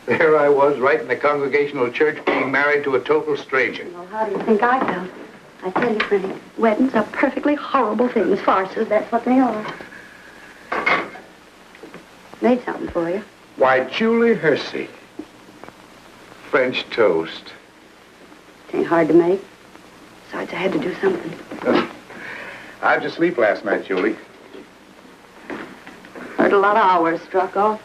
[SPEAKER 1] There I was, right in the Congregational Church, being married to a total stranger.
[SPEAKER 2] Well, how do you think I felt? I tell you, Frank, weddings are perfectly horrible things. Farces, that's what they are. Made something for you.
[SPEAKER 1] Why, Julie Hersey. French toast.
[SPEAKER 2] It ain't hard to make. Besides, I had to do something.
[SPEAKER 1] How'd you sleep last night, Julie?
[SPEAKER 2] Heard a lot of hours struck off.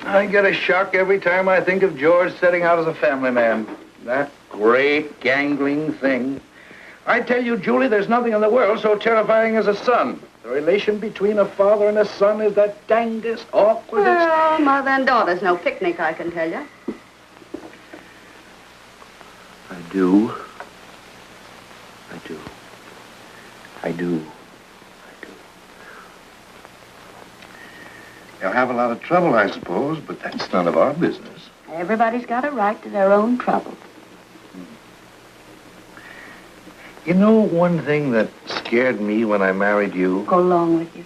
[SPEAKER 1] I get a shock every time I think of George setting out as a family man. That great, gangling thing. I tell you, Julie, there's nothing in the world so terrifying as a son. The relation between a father and a son is the dangest, awkwardest...
[SPEAKER 2] Well, mother and daughter's no picnic, I can tell you.
[SPEAKER 10] I do. I do. I do.
[SPEAKER 1] You'll have a lot of trouble, I suppose, but that's none of our business.
[SPEAKER 2] Everybody's got a right to their own trouble.
[SPEAKER 1] You know one thing that scared me when I married you?
[SPEAKER 2] Go along with you.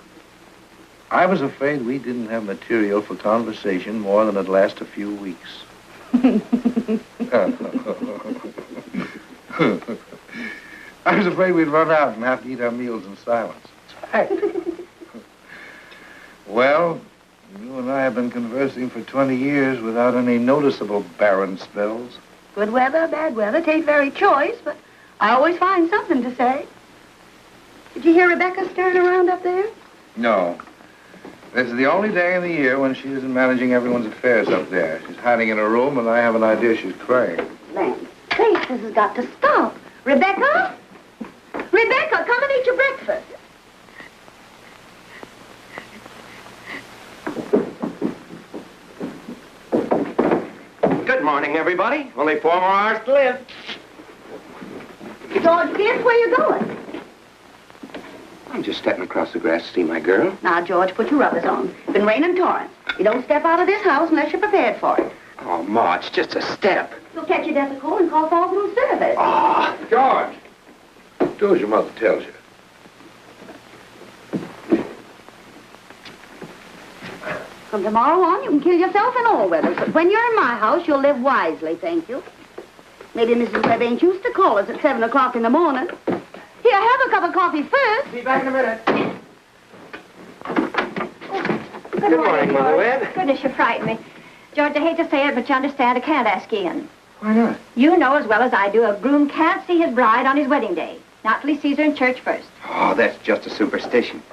[SPEAKER 1] I was afraid we didn't have material for conversation more than it'd last a few weeks. I was afraid we'd run out and have to eat our meals in silence. It's fact. Well, you and I have been conversing for 20 years without any noticeable barren spells.
[SPEAKER 2] Good weather, bad weather, tain't very choice, but I always find something to say. Did you hear Rebecca stirring around up there?
[SPEAKER 1] No. This is the only day in the year when she isn't managing everyone's affairs up there. She's hiding in her room, and I have an idea she's crying.
[SPEAKER 2] Land sakes, this has got to stop. Rebecca? Rebecca, come and eat your breakfast.
[SPEAKER 10] Good morning, everybody. Only 4 more hours to live.
[SPEAKER 2] George, guess where you're going?
[SPEAKER 10] I'm just stepping across the grass to see my girl.
[SPEAKER 2] Now, George, put your rubbers on. It's been raining torrents. You don't step out of this house unless you're prepared for it.
[SPEAKER 10] Oh, Ma, it's just a step.
[SPEAKER 2] You'll catch your death of cold and call Falls room service.
[SPEAKER 10] Oh.
[SPEAKER 1] George! Do as your mother tells you.
[SPEAKER 2] From tomorrow on, you can kill yourself in all weathers. But when you're in my house, you'll live wisely, thank you. Maybe Mrs. Webb ain't used to call us at 7 o'clock in the morning. Here, have a cup of coffee first.
[SPEAKER 10] Be back in a minute.
[SPEAKER 6] Good
[SPEAKER 10] morning, Mother Webb.
[SPEAKER 6] Goodness, you frightened me. George, I hate to say it, but you understand I can't ask you in.
[SPEAKER 10] Why not?
[SPEAKER 6] You know as well as I do a groom can't see his bride on his wedding day. Not till he sees her in church first.
[SPEAKER 10] Oh, that's just a superstition.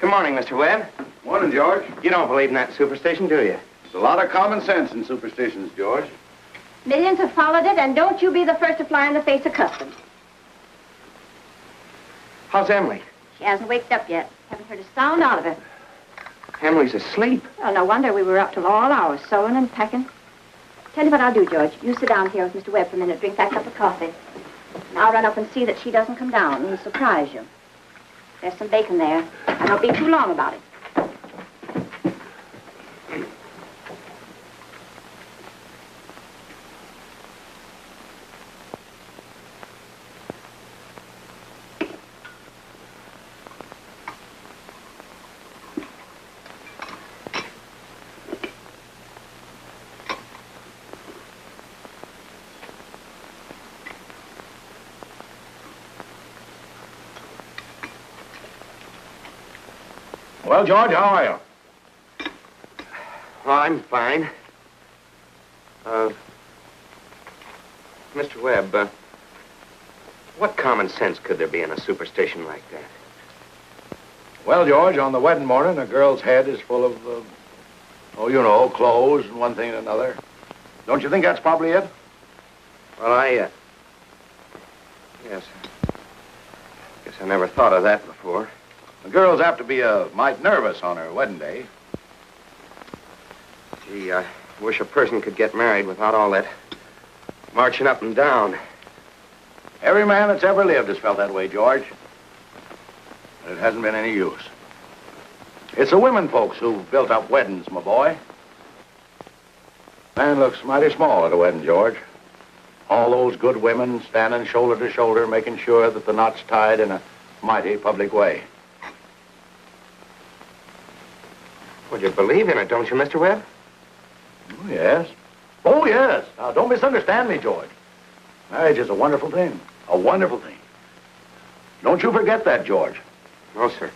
[SPEAKER 10] Good morning, Mr. Webb.
[SPEAKER 1] Morning, George.
[SPEAKER 10] You don't believe in that superstition, do you?
[SPEAKER 3] There's a lot of common sense in superstitions, George.
[SPEAKER 6] Millions have followed it, and don't you be the first to fly in the face of custom.
[SPEAKER 10] How's Emily?
[SPEAKER 6] She hasn't waked up yet. Haven't heard a sound out of her.
[SPEAKER 10] Emily's asleep.
[SPEAKER 6] Well, no wonder we were up till all hours, sewing and packing. Tell you what I'll do, George. You sit down here with Mr. Webb for a minute, drink that cup of coffee. And I'll run up and see that she doesn't come down and surprise you. There's some bacon there. I don't be too long about it.
[SPEAKER 3] Well, George, how are you?
[SPEAKER 10] Oh, I'm fine. Mr. Webb, what common sense could there be in a superstition like that?
[SPEAKER 3] Well, George, on the wedding morning, a girl's head is full of, clothes and one thing and another. Don't you think that's probably it?
[SPEAKER 10] Well, yes. Guess I never thought of that before.
[SPEAKER 3] The girl's apt to be mite nervous on her wedding day.
[SPEAKER 10] Gee, I wish a person could get married without all that marching up and down.
[SPEAKER 3] Every man that's ever lived has felt that way, George. But it hasn't been any use. It's the women folks who've built up weddings, my boy. Man looks mighty small at a wedding, George. All those good women standing shoulder to shoulder, making sure that the knot's tied in a mighty public way.
[SPEAKER 10] Well, you believe in it, don't you, Mr. Webb?
[SPEAKER 3] Oh, yes. Oh, yes. Now, don't misunderstand me, George. Marriage is a wonderful thing. A wonderful thing. Don't you forget that, George.
[SPEAKER 10] No, sir.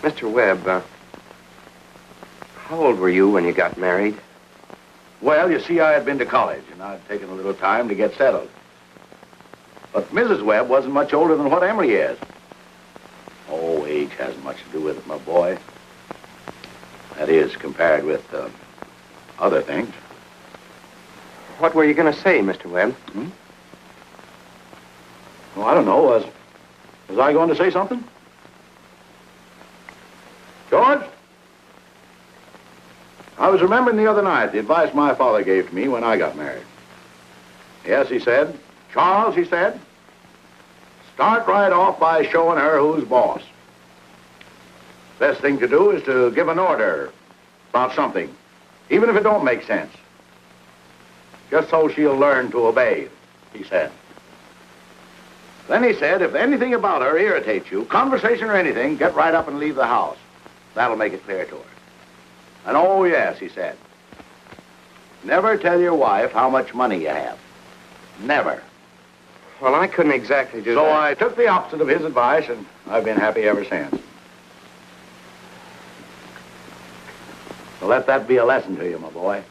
[SPEAKER 10] Mr. Webb, how old were you when you got married?
[SPEAKER 3] Well, you see, I had been to college, and I'd taken a little time to get settled. But Mrs. Webb wasn't much older than what Emily is. Oh, age hasn't much to do with it, my boy. That is, compared with other things.
[SPEAKER 10] What were you going to say, Mr. Webb?
[SPEAKER 3] Well, I don't know. Was I going to say something? George? I was remembering the other night the advice my father gave to me when I got married. Yes, he said, Charles, he said, start right off by showing her who's boss. Best thing to do is to give an order about something, even if it don't make sense. Just so she'll learn to obey, he said. Then he said, if anything about her irritates you, conversation or anything, get right up and leave the house. That'll make it clear to her. And oh, yes, he said, never tell your wife how much money you have. Never.
[SPEAKER 10] Well, I couldn't exactly do that.
[SPEAKER 3] So I took the opposite of his advice, and I've been happy ever since. So let that be a lesson to you, my boy.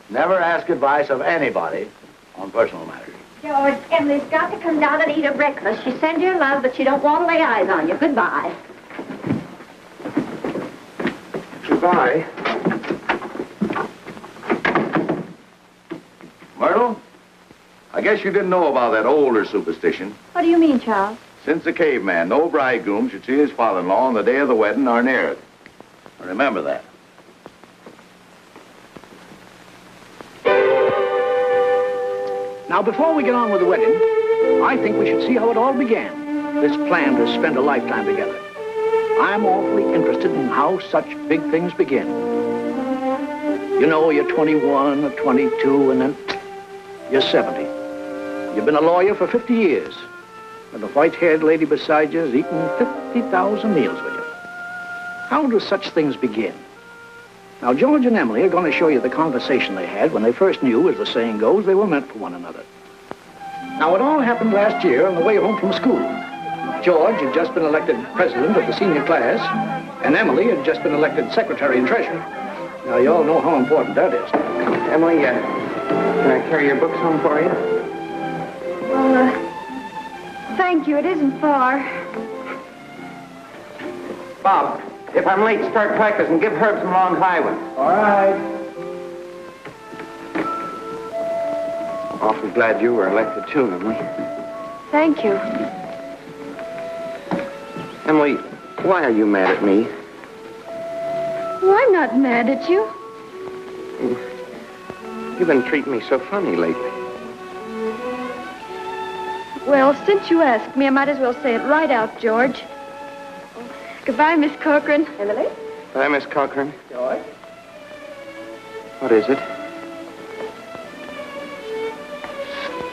[SPEAKER 3] Never ask advice of anybody on personal matters.
[SPEAKER 6] George, Emily's got to come down and eat her breakfast. She sends you love, but she don't want to lay eyes on you. Goodbye.
[SPEAKER 10] Goodbye.
[SPEAKER 3] Myrtle, I guess you didn't know about that older superstition.
[SPEAKER 7] What do you mean, Charles?
[SPEAKER 3] Since the caveman, no bridegroom should see his father-in-law on the day of the wedding or near it. Remember that.
[SPEAKER 1] Now, before we get on with the wedding, I think we should see how it all began, this plan to spend a lifetime together. I'm awfully interested in how such big things begin. You know, you're 21 or 22, and then you're 70. You've been a lawyer for 50 years, and the white-haired lady beside you has eaten 50,000 meals with you. How do such things begin? Now, George and Emily are going to show you the conversation they had when they first knew, as the saying goes, they were meant for one another. Now, it all happened last year on the way home from school. George had just been elected president of the senior class, and Emily had just been elected secretary and treasurer. Now, you all know how important that is.
[SPEAKER 10] Emily, can I carry your books home for you?
[SPEAKER 7] Well, thank you. It isn't far.
[SPEAKER 4] Bob, if I'm late, start practicing. Give Herb some long high ones.
[SPEAKER 1] All right.
[SPEAKER 10] Awfully glad you were elected, too, Emily.
[SPEAKER 7] Thank you.
[SPEAKER 10] Emily, why are you mad at me?
[SPEAKER 7] Well, I'm not mad at you.
[SPEAKER 10] You've been treating me so funny lately.
[SPEAKER 7] Well, since you asked me, I might as well say it right out, George. Goodbye, Miss Corcoran.
[SPEAKER 6] Emily?
[SPEAKER 10] Bye, Miss Cochran.
[SPEAKER 6] George?
[SPEAKER 10] What is it?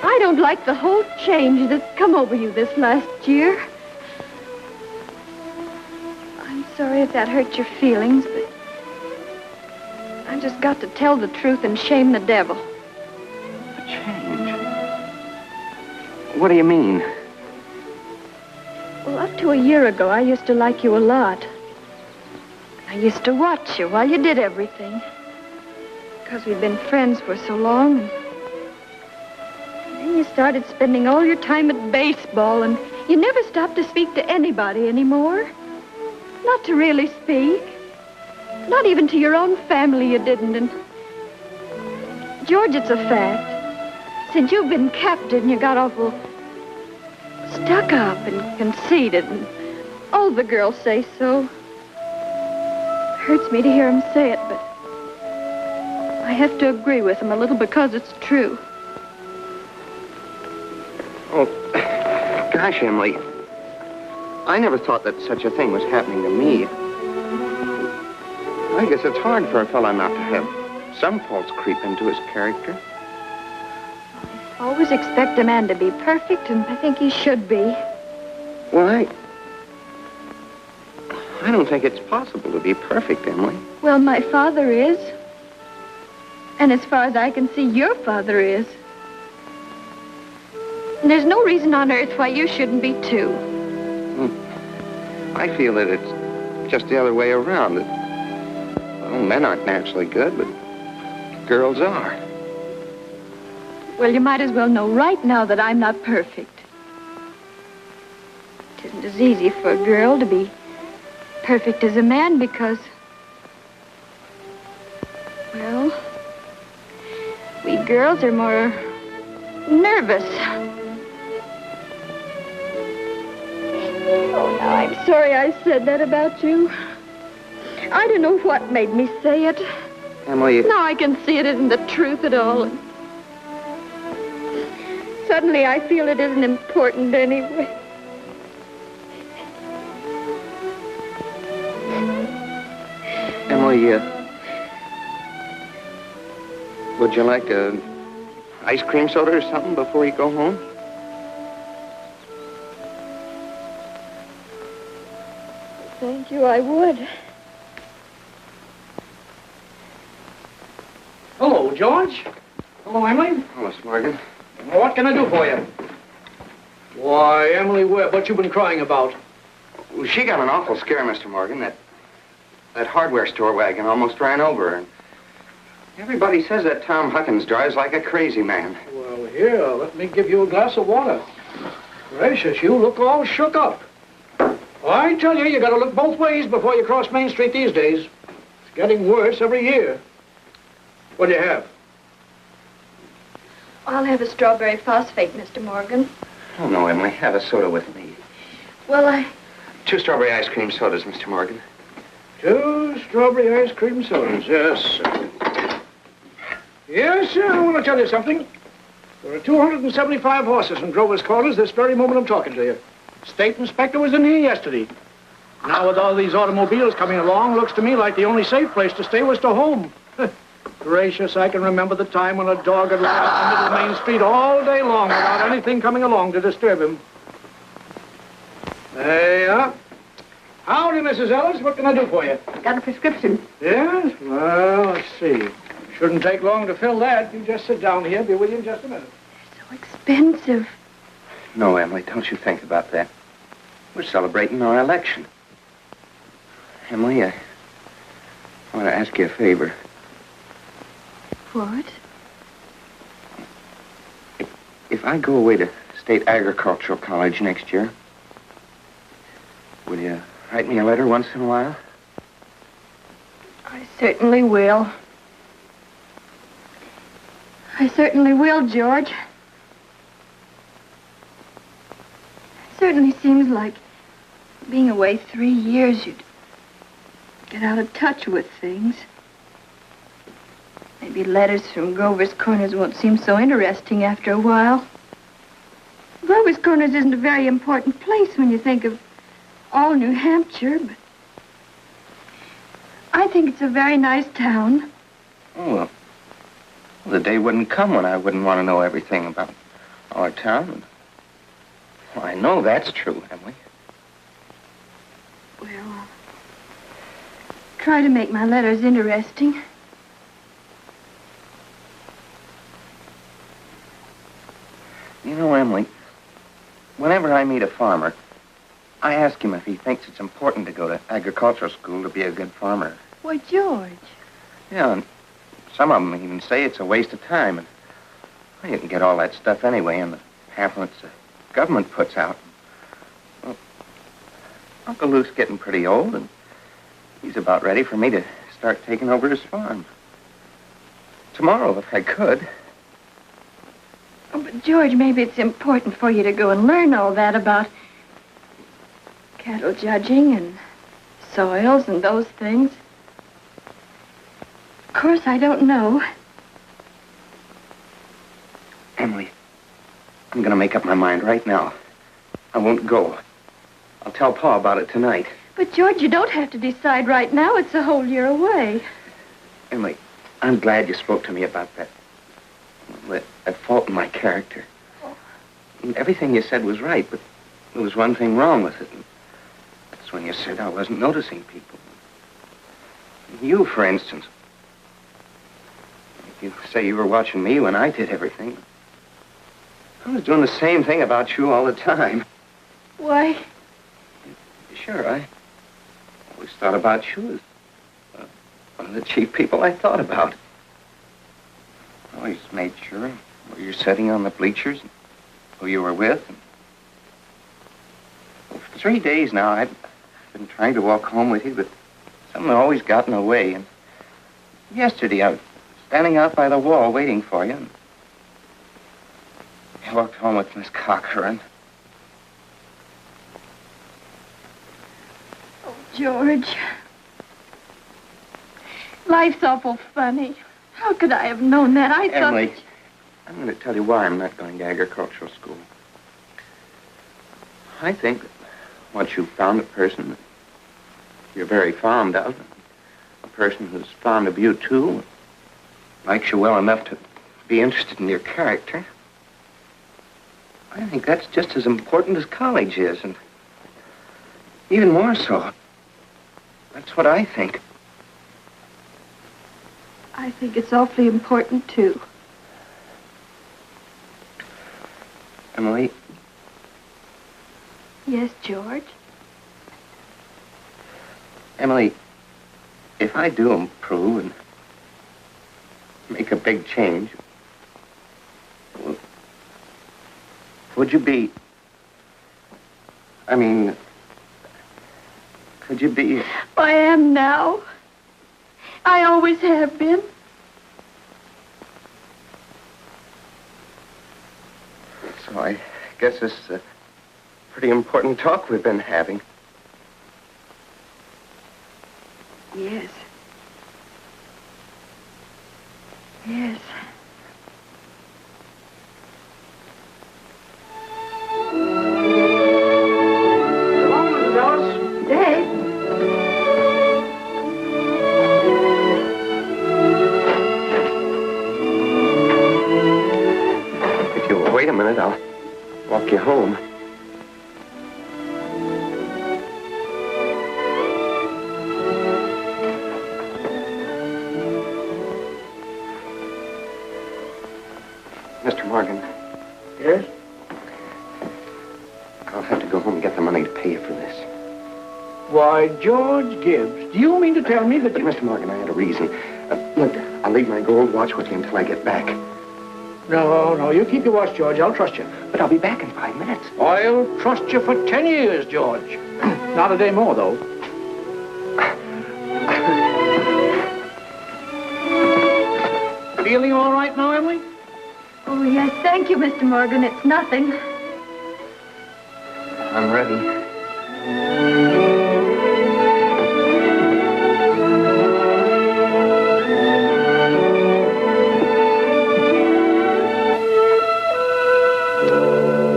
[SPEAKER 7] I don't like the whole change that's come over you this last year. I'm sorry if that hurt your feelings, but I just got to tell the truth and shame the devil.
[SPEAKER 10] A change? What do you mean?
[SPEAKER 7] Well, up to a year ago, I used to like you a lot. I used to watch you while you did everything. Because we'd been friends for so long. And then you started spending all your time at baseball, and you never stopped to speak to anybody anymore. Not to really speak. Not even to your own family you didn't. And George, it's a fact. Since you've been captain, you got awful stuck up and conceited, and all the girls say so. Hurts me to hear them say it, but I have to agree with them a little because it's true.
[SPEAKER 10] Oh, gosh, Emily. I never thought that such a thing was happening to me. I guess it's hard for a fellow not to have some faults creep into his character.
[SPEAKER 7] Always expect a man to be perfect, and I think he should be.
[SPEAKER 10] Well, I don't think it's possible to be perfect, Emily.
[SPEAKER 7] Well, my father is. And as far as I can see, your father is. And there's no reason on earth why you shouldn't be, too.
[SPEAKER 10] I feel that it's just the other way around. That, well, men aren't naturally good, but girls are.
[SPEAKER 7] Well, you might as well know right now that I'm not perfect. It isn't as easy for a girl to be perfect as a man because, well, we girls are more nervous. Oh, now, I'm sorry I said that about you. I don't know what made me say it.
[SPEAKER 10] Emily...
[SPEAKER 7] Now I can see it isn't the truth at all. Suddenly I feel it isn't important anyway.
[SPEAKER 10] Emily, would you like a ice cream soda or something before you go home?
[SPEAKER 7] Thank you, I would.
[SPEAKER 1] Hello, George. Hello, Emily.
[SPEAKER 10] Hello, Miss Morgan.
[SPEAKER 1] What can I do for you? Why, Emily Webb, what you been crying about?
[SPEAKER 10] Well, she got an awful scare, Mr. Morgan. That hardware store wagon almost ran over her. And everybody says that Tom Huckins drives like a crazy man.
[SPEAKER 1] Well, here, let me give you a glass of water. Gracious, you look all shook up. Well, I tell you, you gotta look both ways before you cross Main Street these days. It's getting worse every year. What do you have?
[SPEAKER 7] I'll have a strawberry phosphate, Mr. Morgan.
[SPEAKER 10] Oh, no, Emily. Have a soda with me.
[SPEAKER 7] Well,
[SPEAKER 10] 2 strawberry ice cream sodas, Mr. Morgan.
[SPEAKER 1] 2 strawberry ice cream sodas, yes, sir. Yes, sir, I want to tell you something. There are 275 horses in Grover's Corners this very moment I'm talking to you. State inspector was in here yesterday. Now, with all these automobiles coming along, looks to me like the only safe place to stay was to home. Gracious, I can remember the time when a dog would lie out in the middle of Main Street all day long without anything coming along to disturb him. There you are. Howdy, Mrs. Ellis. What can I do for you?
[SPEAKER 2] Got a prescription.
[SPEAKER 1] Yes? Well, let's see. Shouldn't take long to fill that. You just sit down here. Be with you in just a minute.
[SPEAKER 7] so expensive.
[SPEAKER 10] No, Emily, don't you think about that. We're celebrating our election. Emily, I want to ask you a favor.
[SPEAKER 7] What?
[SPEAKER 10] If I go away to State Agricultural College next year, will you write me a letter once in a while?
[SPEAKER 7] I certainly will. I certainly will, George. It certainly seems like being away 3 years, you'd get out of touch with things. Maybe letters from Grover's Corners won't seem so interesting after a while. Grover's Corners isn't a very important place when you think of all New Hampshire, but I think it's a very nice town.
[SPEAKER 10] Oh, well, the day wouldn't come when I wouldn't want to know everything about our town. Well, I know that's true, Emily.
[SPEAKER 7] Well, I'll try to make my letters interesting.
[SPEAKER 10] You know, Emily, whenever I meet a farmer, I ask him if he thinks it's important to go to agricultural school to be a good farmer.
[SPEAKER 7] Why, George.
[SPEAKER 10] Yeah, and some of them even say it's a waste of time. And well, you can get all that stuff anyway in the pamphlets the government puts out. Well, Uncle Luke's getting pretty old, and he's about ready for me to start taking over his farm. Tomorrow, if I could.
[SPEAKER 7] Oh, but George, maybe it's important for you to go and learn all that about cattle judging and soils and those things. Of course, I don't know.
[SPEAKER 10] Emily, I'm going to make up my mind right now. I won't go. I'll tell Pa about it tonight.
[SPEAKER 7] But, George, you don't have to decide right now. It's a whole year away.
[SPEAKER 10] Emily, I'm glad you spoke to me about that fault in my character. Everything you said was right, but there was one thing wrong with it. That's when you said I wasn't noticing people. You, for instance. You say you were watching me when I did everything. I was doing the same thing about you all the time.
[SPEAKER 7] Why?
[SPEAKER 10] Sure, I always thought about you as one of the chief people I thought about. I always made sure where you're sitting on the bleachers, and who you were with. And well, for 3 days now, I've been trying to walk home with you, but something always got in the way. And yesterday, I was standing out by the wall waiting for you. And I walked home with Miss Cochran.
[SPEAKER 7] Oh, George. Life's awful funny. How could I have known that? I thought...
[SPEAKER 10] Emily, I'm going to tell you why I'm not going to agricultural school. I think that once you've found a person that you're very fond of, a person who's fond of you, too, likes you well enough to be interested in your character, I think that's just as important as college is, and even more so. That's what I think.
[SPEAKER 7] I think it's awfully important, too.
[SPEAKER 10] Emily?
[SPEAKER 7] Yes, George?
[SPEAKER 10] Emily, if I do improve and make a big change, would you be... I mean, could you be...
[SPEAKER 7] I am now. I always have been.
[SPEAKER 10] So I guess this is a pretty important talk we've been having.
[SPEAKER 7] Yes. Yes.
[SPEAKER 1] So long, Mrs. Ellis.
[SPEAKER 7] Dave.
[SPEAKER 10] If you'll wait a minute, I'll walk you home. Mr. Morgan.
[SPEAKER 1] Yes?
[SPEAKER 10] I'll have to go home and get the money to pay you for this.
[SPEAKER 1] Why, George Gibbs, do you mean to tell me that
[SPEAKER 10] But,
[SPEAKER 1] you...
[SPEAKER 10] Mr. Morgan, I had a reason. Look, I'll leave my gold watch with you until I get back.
[SPEAKER 1] No, you keep your watch, George. I'll trust you.
[SPEAKER 10] But I'll be back in 5 minutes.
[SPEAKER 1] I'll trust you for 10 years, George. Not a day more, though. Feeling all right now, Emily?
[SPEAKER 7] Oh, yes, thank you, Mr. Morgan. It's nothing.
[SPEAKER 10] I'm ready.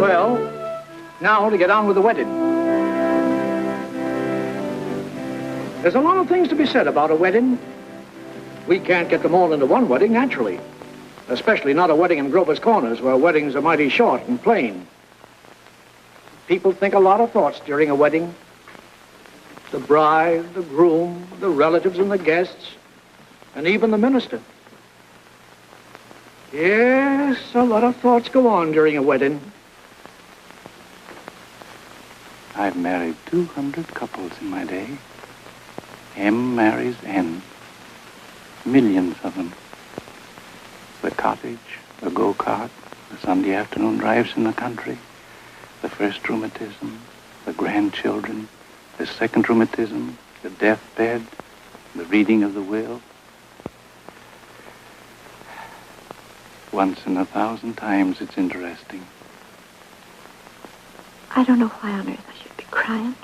[SPEAKER 1] Well, now to get on with the wedding. There's a lot of things to be said about a wedding. We can't get them all into one wedding, naturally. Especially not a wedding in Grover's Corners, where weddings are mighty short and plain. People think a lot of thoughts during a wedding. The bride, the groom, the relatives and the guests, and even the minister. Yes, a lot of thoughts go on during a wedding.
[SPEAKER 13] I've married 200 couples in my day. M marries N. Millions of them. The cottage, the go-kart, the Sunday afternoon drives in the country, the first rheumatism, the grandchildren, the second rheumatism, the deathbed, the reading of the will. Once in 1,000 times it's interesting.
[SPEAKER 7] I don't know why on earth I should be crying.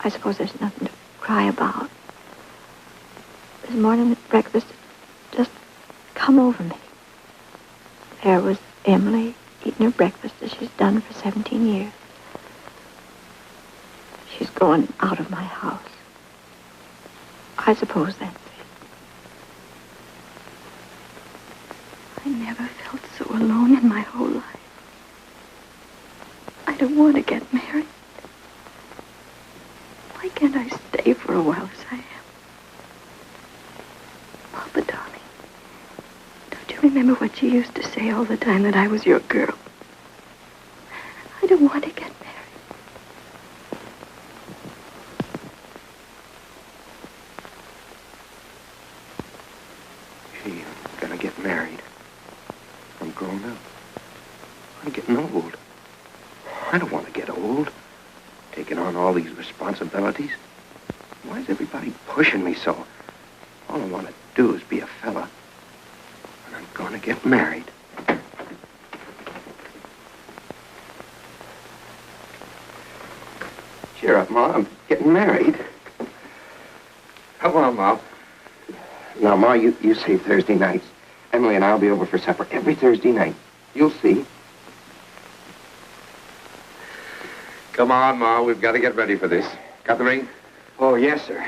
[SPEAKER 7] I suppose there's nothing to cry about. This morning at breakfast, it just come over me. There was Emily eating her breakfast as she's done for 17 years. She's going out of my house. I suppose that's it. I never felt so alone in my whole life. I don't want to get married. Why can't I stay for a while as I am? Papa, darling, don't you remember what you used to say all the time, that I was your girl? I don't want to get married.
[SPEAKER 10] Gee, I'm gonna get married. I'm grown up. I'm getting old. I don't want to get old. Taking on all these responsibilities. Why is everybody pushing me so? All I want to do is be a fella. And I'm going to get married. Cheer up, Ma. I'm getting married. Come on, Ma. Now, Ma, you save Thursday nights. Emily and I'll be over for supper every Thursday night. You'll see. Come on, Ma. We've got to get ready for this. Got the ring? Oh, yes, sir.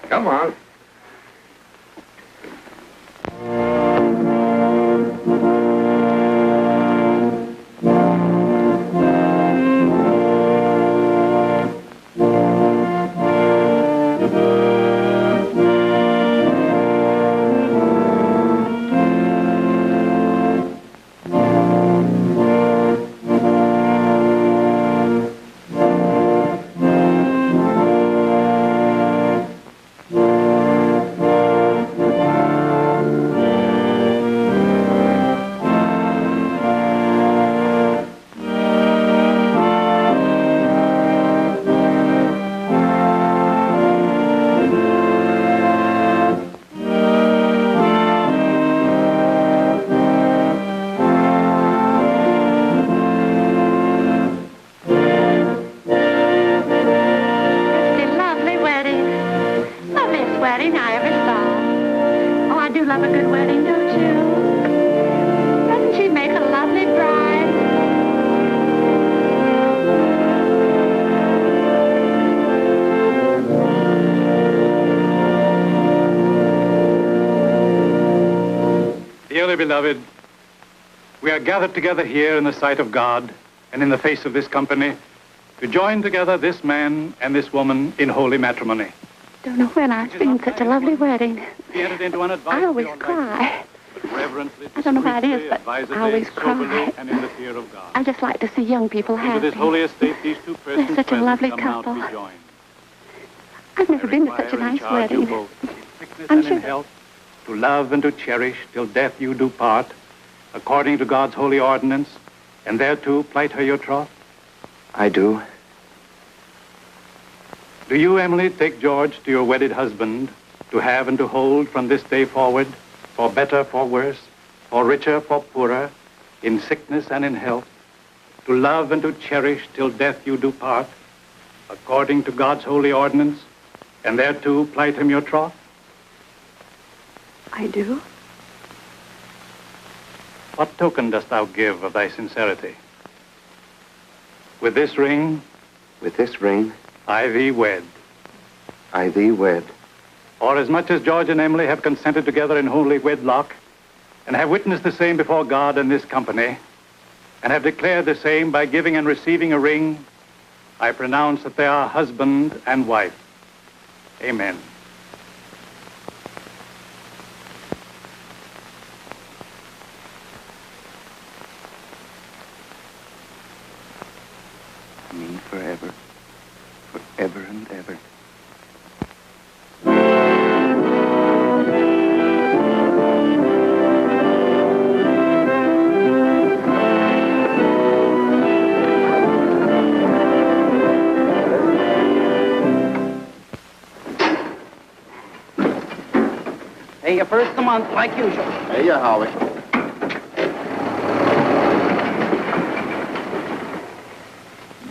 [SPEAKER 10] Come on.
[SPEAKER 13] Beloved, we are gathered together here in the sight of God and in the face of this company to join together this man and this woman in holy matrimony.
[SPEAKER 2] Don't know when I've seen such a lovely wedding.
[SPEAKER 13] Be entered into an
[SPEAKER 2] I always cry. I don't know why it is, but I always cry.
[SPEAKER 13] And in the fear of God.
[SPEAKER 2] I just like to see young people happy.
[SPEAKER 13] Into this holy estate, these two persons
[SPEAKER 2] They're such a lovely couple. I've never been to such a nice wedding. I'm sure.
[SPEAKER 13] In health, to love and to cherish till death you do part, according to God's holy ordinance, and thereto plight her your troth?
[SPEAKER 10] I do.
[SPEAKER 13] Do you, Emily, take George to your wedded husband, to have and to hold from this day forward, for better, for worse, for richer, for poorer, in sickness and in health, to love and to cherish till death you do part, according to God's holy ordinance, and thereto plight him your troth?
[SPEAKER 7] I do.
[SPEAKER 13] What token dost thou give of thy sincerity? With this ring?
[SPEAKER 10] With this ring?
[SPEAKER 13] I thee wed.
[SPEAKER 10] I thee wed.
[SPEAKER 13] For as much as George and Emily have consented together in holy wedlock, and have witnessed the same before God and this company, and have declared the same by giving and receiving a ring, I pronounce that they are husband and wife. Amen.
[SPEAKER 10] Me
[SPEAKER 13] forever. Forever and ever.
[SPEAKER 4] Pay you first of the month, like usual.
[SPEAKER 10] Hey, you, Howie.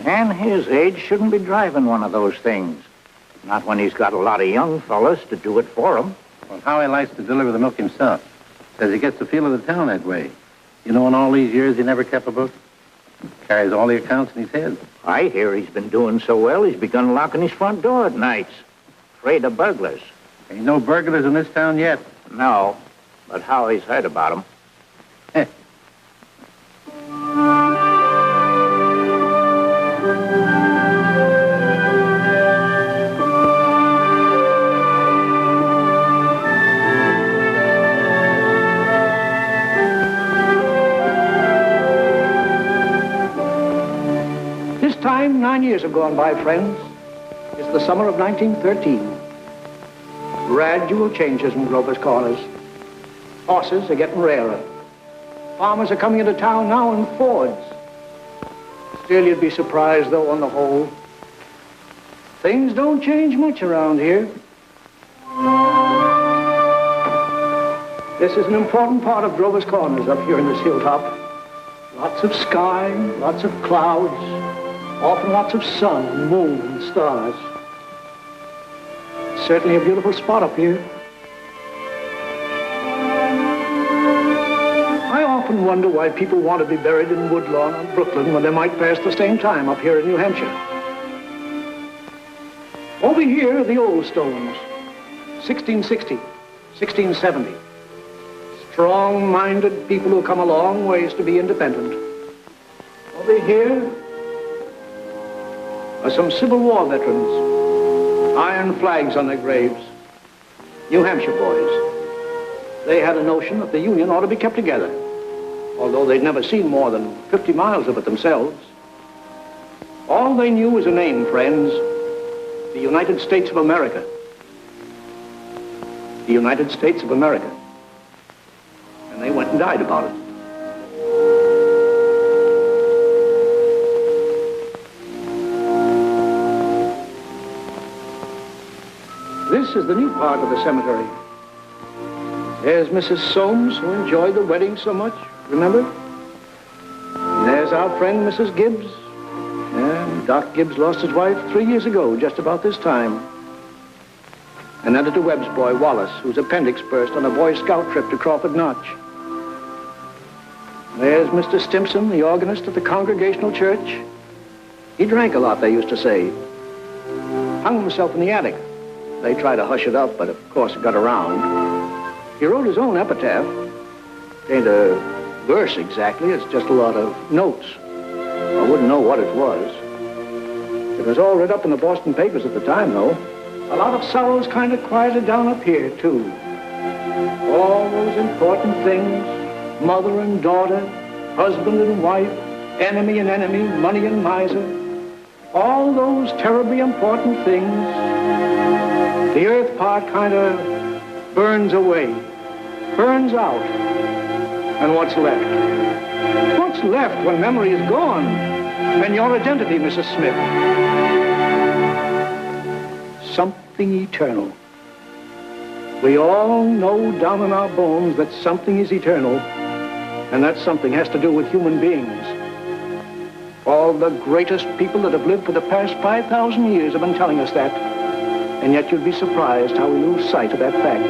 [SPEAKER 14] Man his age shouldn't be driving one of those things. Not when he's got a lot of young fellas to do it for him.
[SPEAKER 13] Well, Howie likes to deliver the milk himself. Says he gets the feel of the town that way. You know, in all these years, he never kept a book. Carries all the accounts in his head.
[SPEAKER 14] I hear he's been doing so well, he's begun locking his front door at nights. Afraid of burglars.
[SPEAKER 13] Ain't no burglars in this town yet.
[SPEAKER 14] No, but Howie's heard about them.
[SPEAKER 1] This time, 9 years have gone by, friends. It's the summer of 1913. Gradual changes in Grover's Corners. Horses are getting rarer. Farmers are coming into town now in Fords. Still, you'd be surprised, though, on the whole. Things don't change much around here. This is an important part of Grover's Corners up here in this hilltop. Lots of sky, lots of clouds, often lots of sun and moon and stars. Certainly a beautiful spot up here. I often wonder why people want to be buried in Woodlawn or Brooklyn when they might pass the same time up here in New Hampshire. Over here are the old stones. 1660, 1670. Strong-minded people who come a long ways to be independent. Over here are some Civil War veterans. Iron flags on their graves. New Hampshire boys. They had a notion that the Union ought to be kept together, although they'd never seen more than 50 miles of it themselves. All they knew was a name, friends. The United States of America. The United States of America. And they went and died about it. This is the new part of the cemetery. There's Mrs. Soames, who enjoyed the wedding so much, remember? And there's our friend, Mrs. Gibbs. Yeah, Doc Gibbs lost his wife 3 years ago, just about this time. And Editor Webb's boy, Wallace, whose appendix burst on a Boy Scout trip to Crawford Notch. There's Mr. Stimson, the organist at the Congregational Church. He drank a lot, they used to say. Hung himself in the attic. They tried to hush it up, but of course it got around. He wrote his own epitaph. It ain't a verse exactly, it's just a lot of notes. I wouldn't know what it was. It was all read up in the Boston papers at the time, though. A lot of sorrows kind of quieted down up here, too. All those important things, mother and daughter, husband and wife, enemy and enemy, money and miser. All those terribly important things. The earth part kind of burns away, burns out. And what's left? What's left when memory is gone? And your identity, Mrs. Smith? Something eternal. We all know down in our bones that something is eternal, and that something has to do with human beings. All the greatest people that have lived for the past 5,000 years have been telling us that. And yet you'd be surprised how we lose sight of that fact.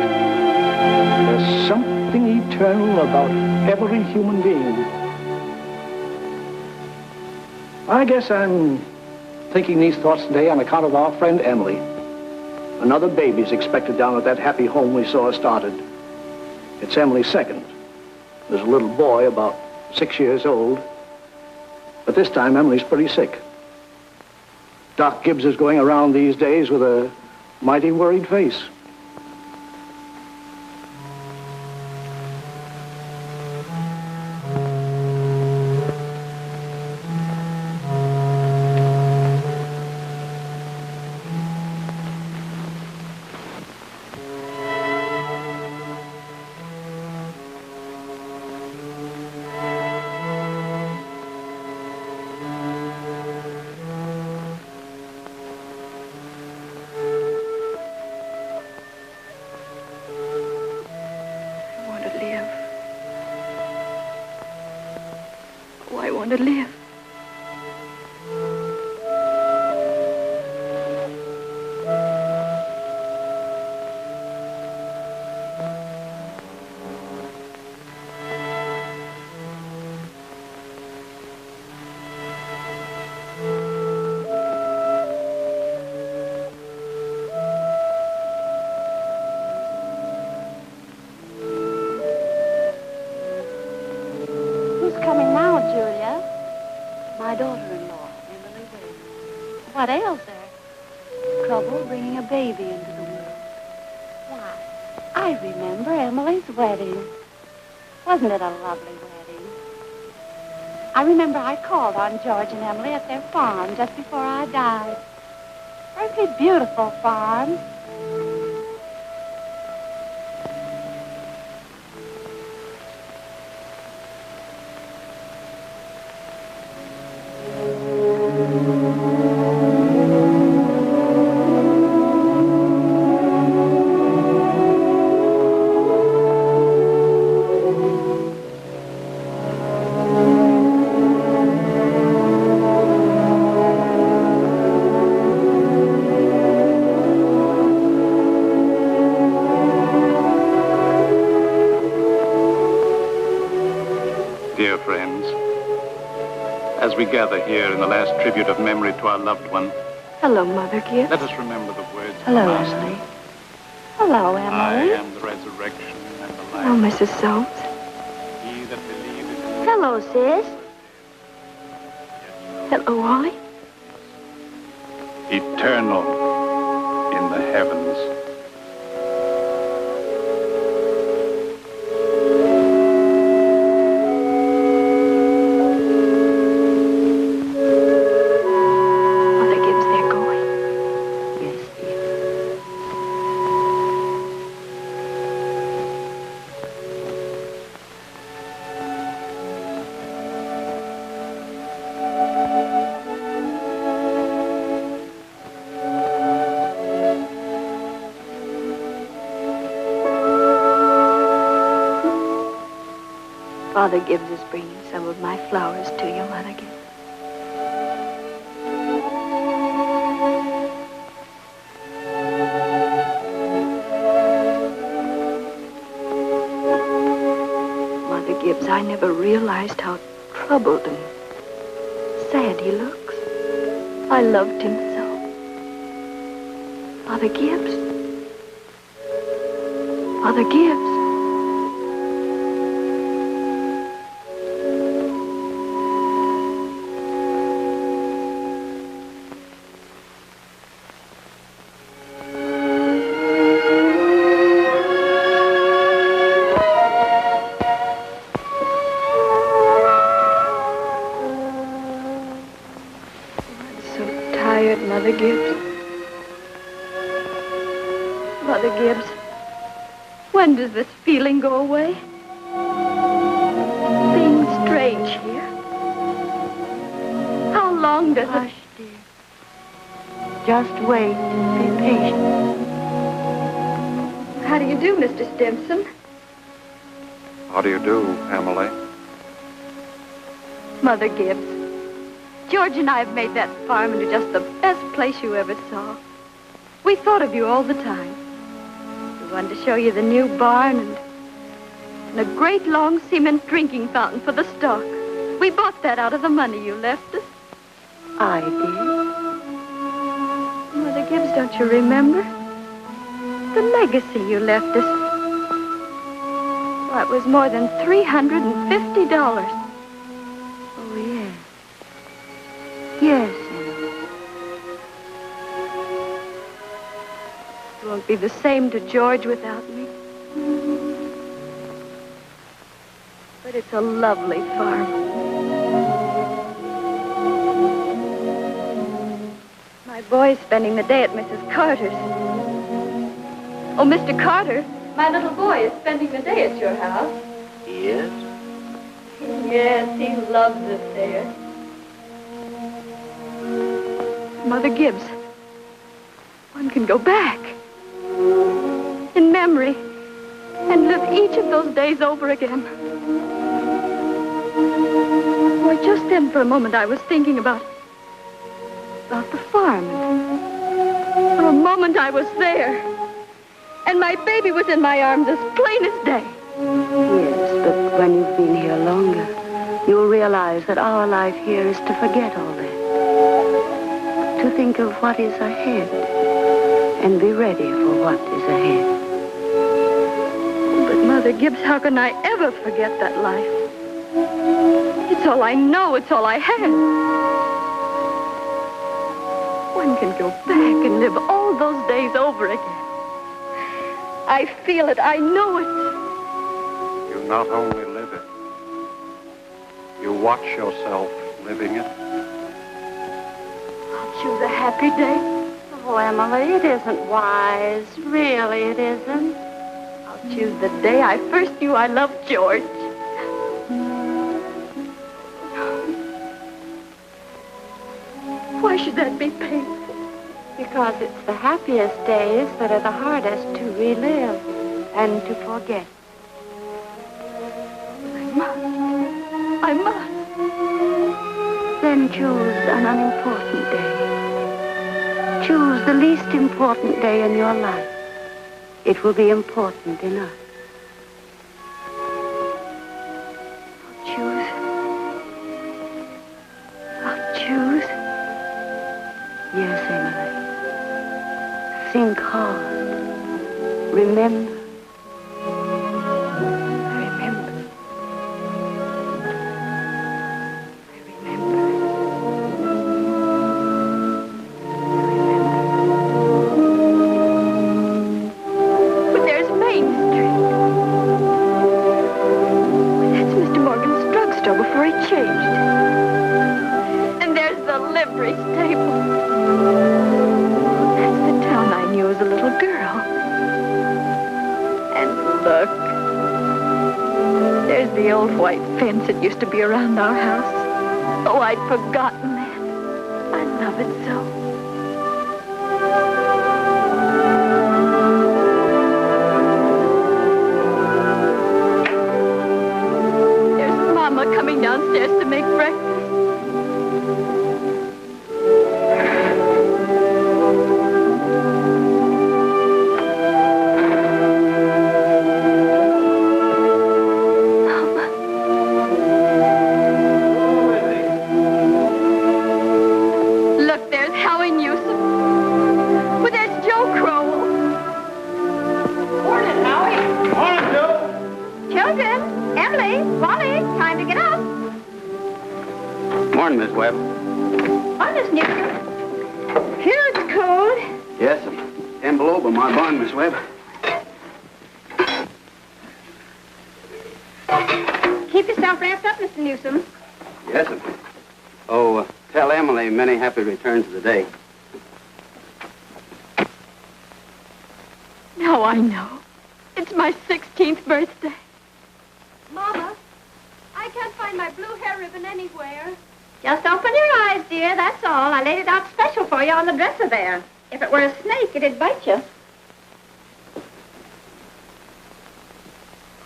[SPEAKER 1] There's something eternal about every human being. I guess I'm thinking these thoughts today on account of our friend Emily. Another baby's expected down at that happy home we saw started. It's Emily's second. There's a little boy about 6 years old. But this time Emily's pretty sick. Doc Gibbs is going around these days with a mighty worried face.
[SPEAKER 2] want to live.
[SPEAKER 7] Who's coming now, Julia?
[SPEAKER 2] My daughter-in-law, Emily Wade.
[SPEAKER 7] What ails her?
[SPEAKER 2] Trouble bringing a baby into the world.
[SPEAKER 7] Why?
[SPEAKER 2] I remember Emily's wedding. Wasn't it a lovely wedding? I remember I called on George and Emily at their farm just before I died. Perfectly beautiful farm.
[SPEAKER 13] Dear friends, as we gather here in the last tribute of memory to our loved one,
[SPEAKER 2] Hello, Mother Gibbs.
[SPEAKER 13] let us remember the words of
[SPEAKER 2] Hello,
[SPEAKER 13] the Master.
[SPEAKER 2] Emily. Hello,
[SPEAKER 13] I
[SPEAKER 2] Emily.
[SPEAKER 13] am the resurrection and the life.
[SPEAKER 2] Hello, Mrs. Soames.
[SPEAKER 13] He that believeth
[SPEAKER 2] Hello, sis. Hello, Wally.
[SPEAKER 13] eternal in the heavens.
[SPEAKER 2] Mother Gibbs, they're going. Yes, dear. Father Gibbs is bringing some of my flowers to you, Mother Gibbs. Mother Gibbs, I never realized how troubled and sad he looks. I loved him so. Father Gibbs. Father Gibbs. Tired, Mother Gibbs. Mother Gibbs, when does this feeling go away? Seems strange here. How long does it...
[SPEAKER 15] dear. Just wait. Be patient.
[SPEAKER 2] How do you do, Mr. Stimson?
[SPEAKER 11] How do you do, Emily?
[SPEAKER 2] Mother Gibbs, George and I have made that farm into just the best place you ever saw. We thought of you all the time. We wanted to show you the new barn and a great long cement drinking fountain for the stock. We bought that out of the money you left us.
[SPEAKER 15] I did.
[SPEAKER 2] Mother Gibbs, don't you remember? The legacy you left us. Why, it was more than $350.
[SPEAKER 15] Oh, yes. Yes, Emily.
[SPEAKER 2] It won't be the same to George without me. But it's a lovely farm. My boy's spending the day at Mrs. Carter's. Oh, Mr. Carter, my little boy is spending the day at your house.
[SPEAKER 8] He is?
[SPEAKER 2] Yes, he loves it there. Mother Gibbs, one can go back in memory and live each of those days over again.
[SPEAKER 7] Boy, just then for a moment I was thinking about the farm. For a moment I was there. And my baby was in my arms as plain as day.
[SPEAKER 15] Yes, but when you've been here longer, you'll realize that our life here is to forget all that. To think of what is ahead and be ready for what is ahead.
[SPEAKER 7] But Mother Gibbs, how can I ever forget that life? It's all I know. It's all I have. One can go back and live all those days over again. I feel it. I know it.
[SPEAKER 11] You not only live it, you watch yourself living it.
[SPEAKER 7] I'll choose a happy day.
[SPEAKER 2] Oh, Emily, it isn't wise. Really, it isn't.
[SPEAKER 7] I'll choose the day I first knew I loved George. Why should that be painful?
[SPEAKER 2] Because it's the happiest days that are the hardest to relive and to forget.
[SPEAKER 7] I must.
[SPEAKER 15] Then choose an unimportant day. Choose the least important day in your life. It will be important enough. I'll choose. Yes, Emily. Think hard. Remember.
[SPEAKER 7] But there's Main Street. That's Mr. Morgan's drugstore before he changed. And there's the livery stable. That's the town I knew as a little girl. And look. There's the old white fence that used to be around our house. Oh, I'd forgotten that. I love it so. There's Mama coming downstairs to make breakfast. Look, there's Howie Newsom. But there's Joe Crowell.
[SPEAKER 5] Morning, Howie.
[SPEAKER 6] Morning, Joe. Children, Emily, Wally, time to get up.
[SPEAKER 4] Morning, Miss Webb.
[SPEAKER 6] On this Newsom. Here it's cold.
[SPEAKER 4] Yes, 10 below by my barn, Miss Webb.
[SPEAKER 6] Keep yourself wrapped up, Mr. Newsom.
[SPEAKER 4] Yes, sir. Oh, tell Emily many happy returns of the day.
[SPEAKER 7] Now I know. It's my 16th birthday.
[SPEAKER 6] Mama, I can't find my blue hair ribbon anywhere. Just open your eyes, dear, that's all. I laid it out special for you on the dresser there. If it were a snake, it'd bite you.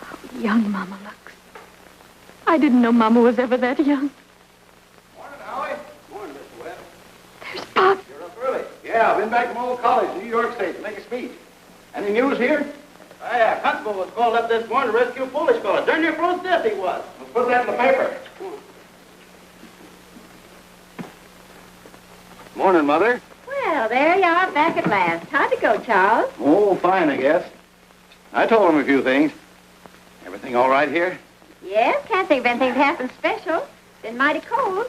[SPEAKER 7] How young Mama looks. I didn't know Mama was ever that young.
[SPEAKER 3] Morning, Howie. Morning, Mr. Webb.
[SPEAKER 7] There's Pop.
[SPEAKER 3] You're up early. Yeah, I've been back from old college, New York State, to make a speech. Any news here?
[SPEAKER 4] Oh, yeah, Constable was called up this morning to rescue a foolish fellow. Darn near froze to death he was.
[SPEAKER 3] Let's put that in the paper. Morning, Mother.
[SPEAKER 6] Well, there you are back at last. How'd it go, Charles?
[SPEAKER 3] Oh, fine, I guess. I told him a few things. Everything all right here?
[SPEAKER 6] Yes, can't think of anything that happened special. Been mighty cold.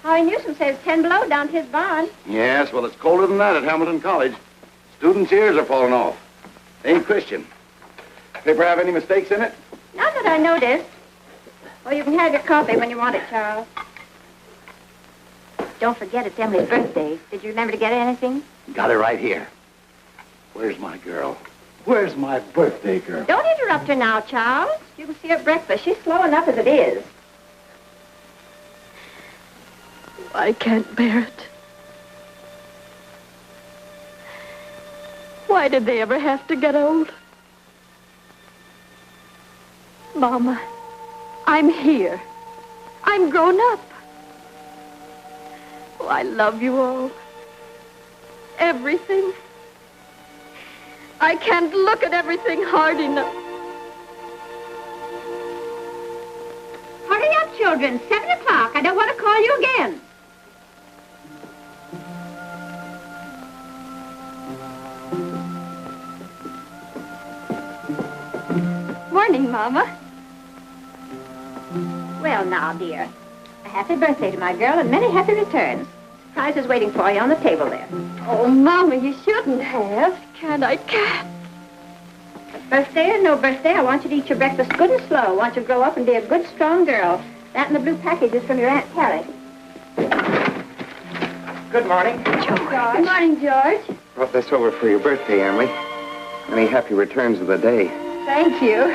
[SPEAKER 6] Howie Newsom says 10 below down to his barn.
[SPEAKER 3] Yes, well, it's colder than that at Hamilton College. Students' ears are falling off. They ain't Christian. Paper have any mistakes in it?
[SPEAKER 6] Not that I noticed. Well, you can have your coffee when you want it, Charles. Don't forget it's Emily's birthday. Did you remember to get her anything?
[SPEAKER 3] Got it right here. Where's my girl? Where's my birthday girl?
[SPEAKER 6] Don't interrupt her now, Charles. You can see her at breakfast. She's slow enough as it is.
[SPEAKER 7] I can't bear it. Why did they ever have to get old? Mama, I'm here. I I'm grown up. Oh, I love you all. Everything. I can't look at everything hard enough.
[SPEAKER 6] Hurry up, children. 7 o'clock. I don't want to call you again.
[SPEAKER 7] Morning, Mama.
[SPEAKER 6] Well, now, dear. A happy birthday to my girl and many happy returns. Surprise is waiting for you on the table there.
[SPEAKER 7] Oh, Mama, you shouldn't have. I can't.
[SPEAKER 6] Birthday or no birthday, I want you to eat your breakfast good and slow. I want you to grow up and be a good, strong girl. That and the blue package is from your Aunt Carrie.
[SPEAKER 10] Good morning.
[SPEAKER 7] George. Good morning, George.
[SPEAKER 10] Brought this over for your birthday, Emily. Many happy returns of the day.
[SPEAKER 7] Thank you.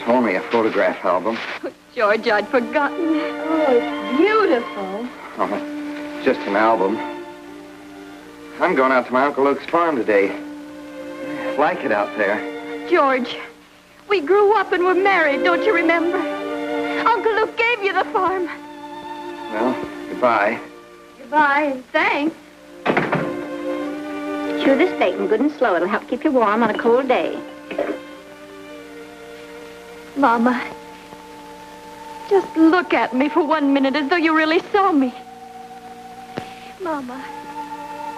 [SPEAKER 10] Show me a photograph album.
[SPEAKER 7] Oh, George, I'd forgotten. Oh, it's beautiful.
[SPEAKER 10] Oh, just an album. I'm going out to my Uncle Luke's farm today. I like it out there.
[SPEAKER 7] George, we grew up and were married, don't you remember? Uncle Luke gave you the farm.
[SPEAKER 10] Well, goodbye.
[SPEAKER 7] Goodbye, and thanks.
[SPEAKER 6] Chew this bacon good and slow. It'll help keep you warm on a cold day.
[SPEAKER 7] Mama, just look at me for 1 minute as though you really saw me. Mama,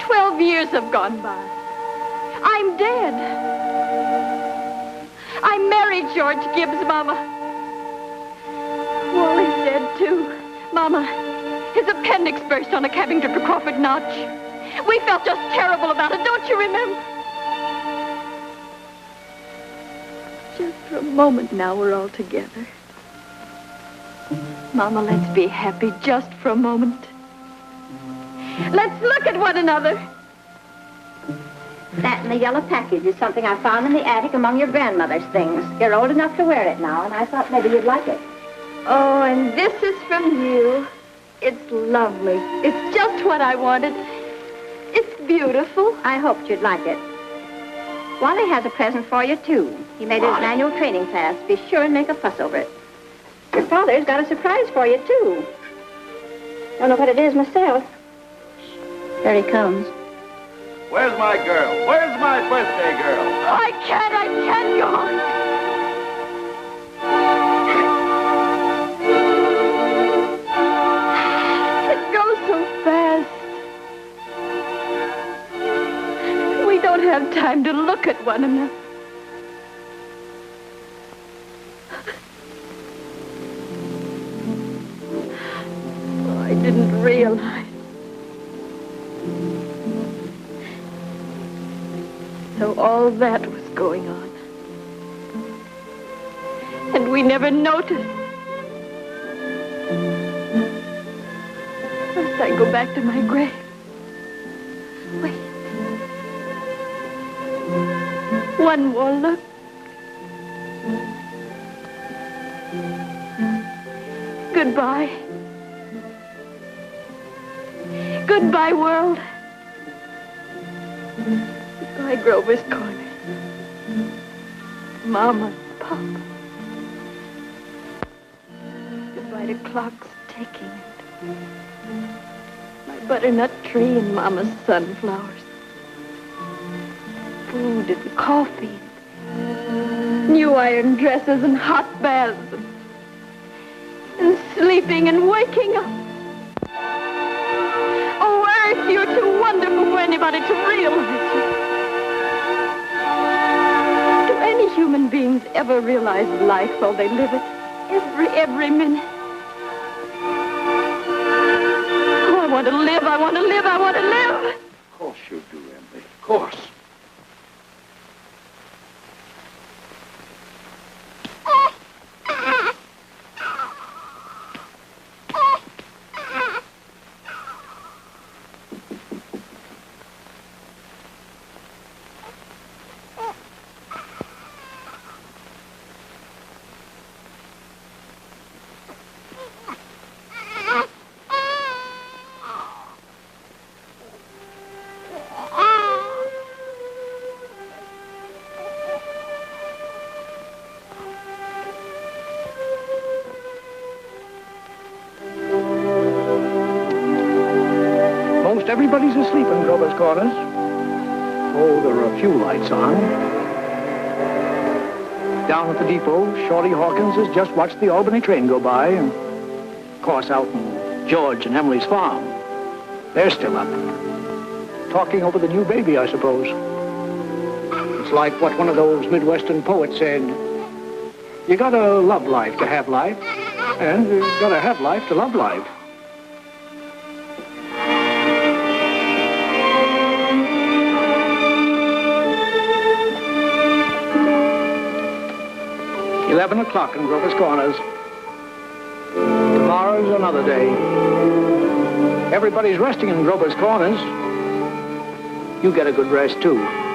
[SPEAKER 7] 12 years have gone by. I'm dead. I married George Gibbs, Mama. Wally's dead, too. Mama, his appendix burst on a cabbing trip to Crawford Notch. We felt just terrible about it, don't you remember? Just for a moment now, we're all together. Mama, let's be happy just for a moment. Let's look at one another.
[SPEAKER 6] That and the yellow package is something I found in the attic among your grandmother's things. You're old enough to wear it now, and I thought maybe you'd like it.
[SPEAKER 7] Oh, and this is from you. It's lovely. It's just what I wanted. It's beautiful.
[SPEAKER 6] I hoped you'd like it. Wally has a present for you, too. He made it an annual training class. Be sure and make a fuss over it. Your father's got a surprise for you, too. Don't know what it is myself. Here he comes.
[SPEAKER 3] Where's my girl? Where's my birthday girl?
[SPEAKER 7] I can't go on. It goes so fast. We don't have time to look at one another. Oh, I didn't realize. So all that was going on. And we never noticed. First I go back to my grave. Wait. One more look. Goodbye. Goodbye, world. Goodbye, Grover's Corner. Mama, Papa. Goodbye to clocks ticking. My butternut tree and Mama's sunflowers. Food and coffee. New iron dresses and hot baths. And sleeping and waking up. Oh, Earth, you're too wonderful for anybody to realize you. Do any human beings ever realize life while they live it? Every minute. Oh, I want to live, I want to live, I want to live.
[SPEAKER 3] Of course you do, Emily. Of course.
[SPEAKER 1] Everybody's asleep in Grover's Corners. Oh, there are a few lights on. Down at the depot, Shorty Hawkins has just watched the Albany train go by. And, of course, out in George and Emily's farm. They're still up. Talking over the new baby, I suppose. It's like what one of those Midwestern poets said. You gotta love life to have life, and you gotta have life to love life. $11 o'clock in Grover's Corners. Tomorrow's another day. Everybody's resting in Grover's Corners. You get a good rest, too.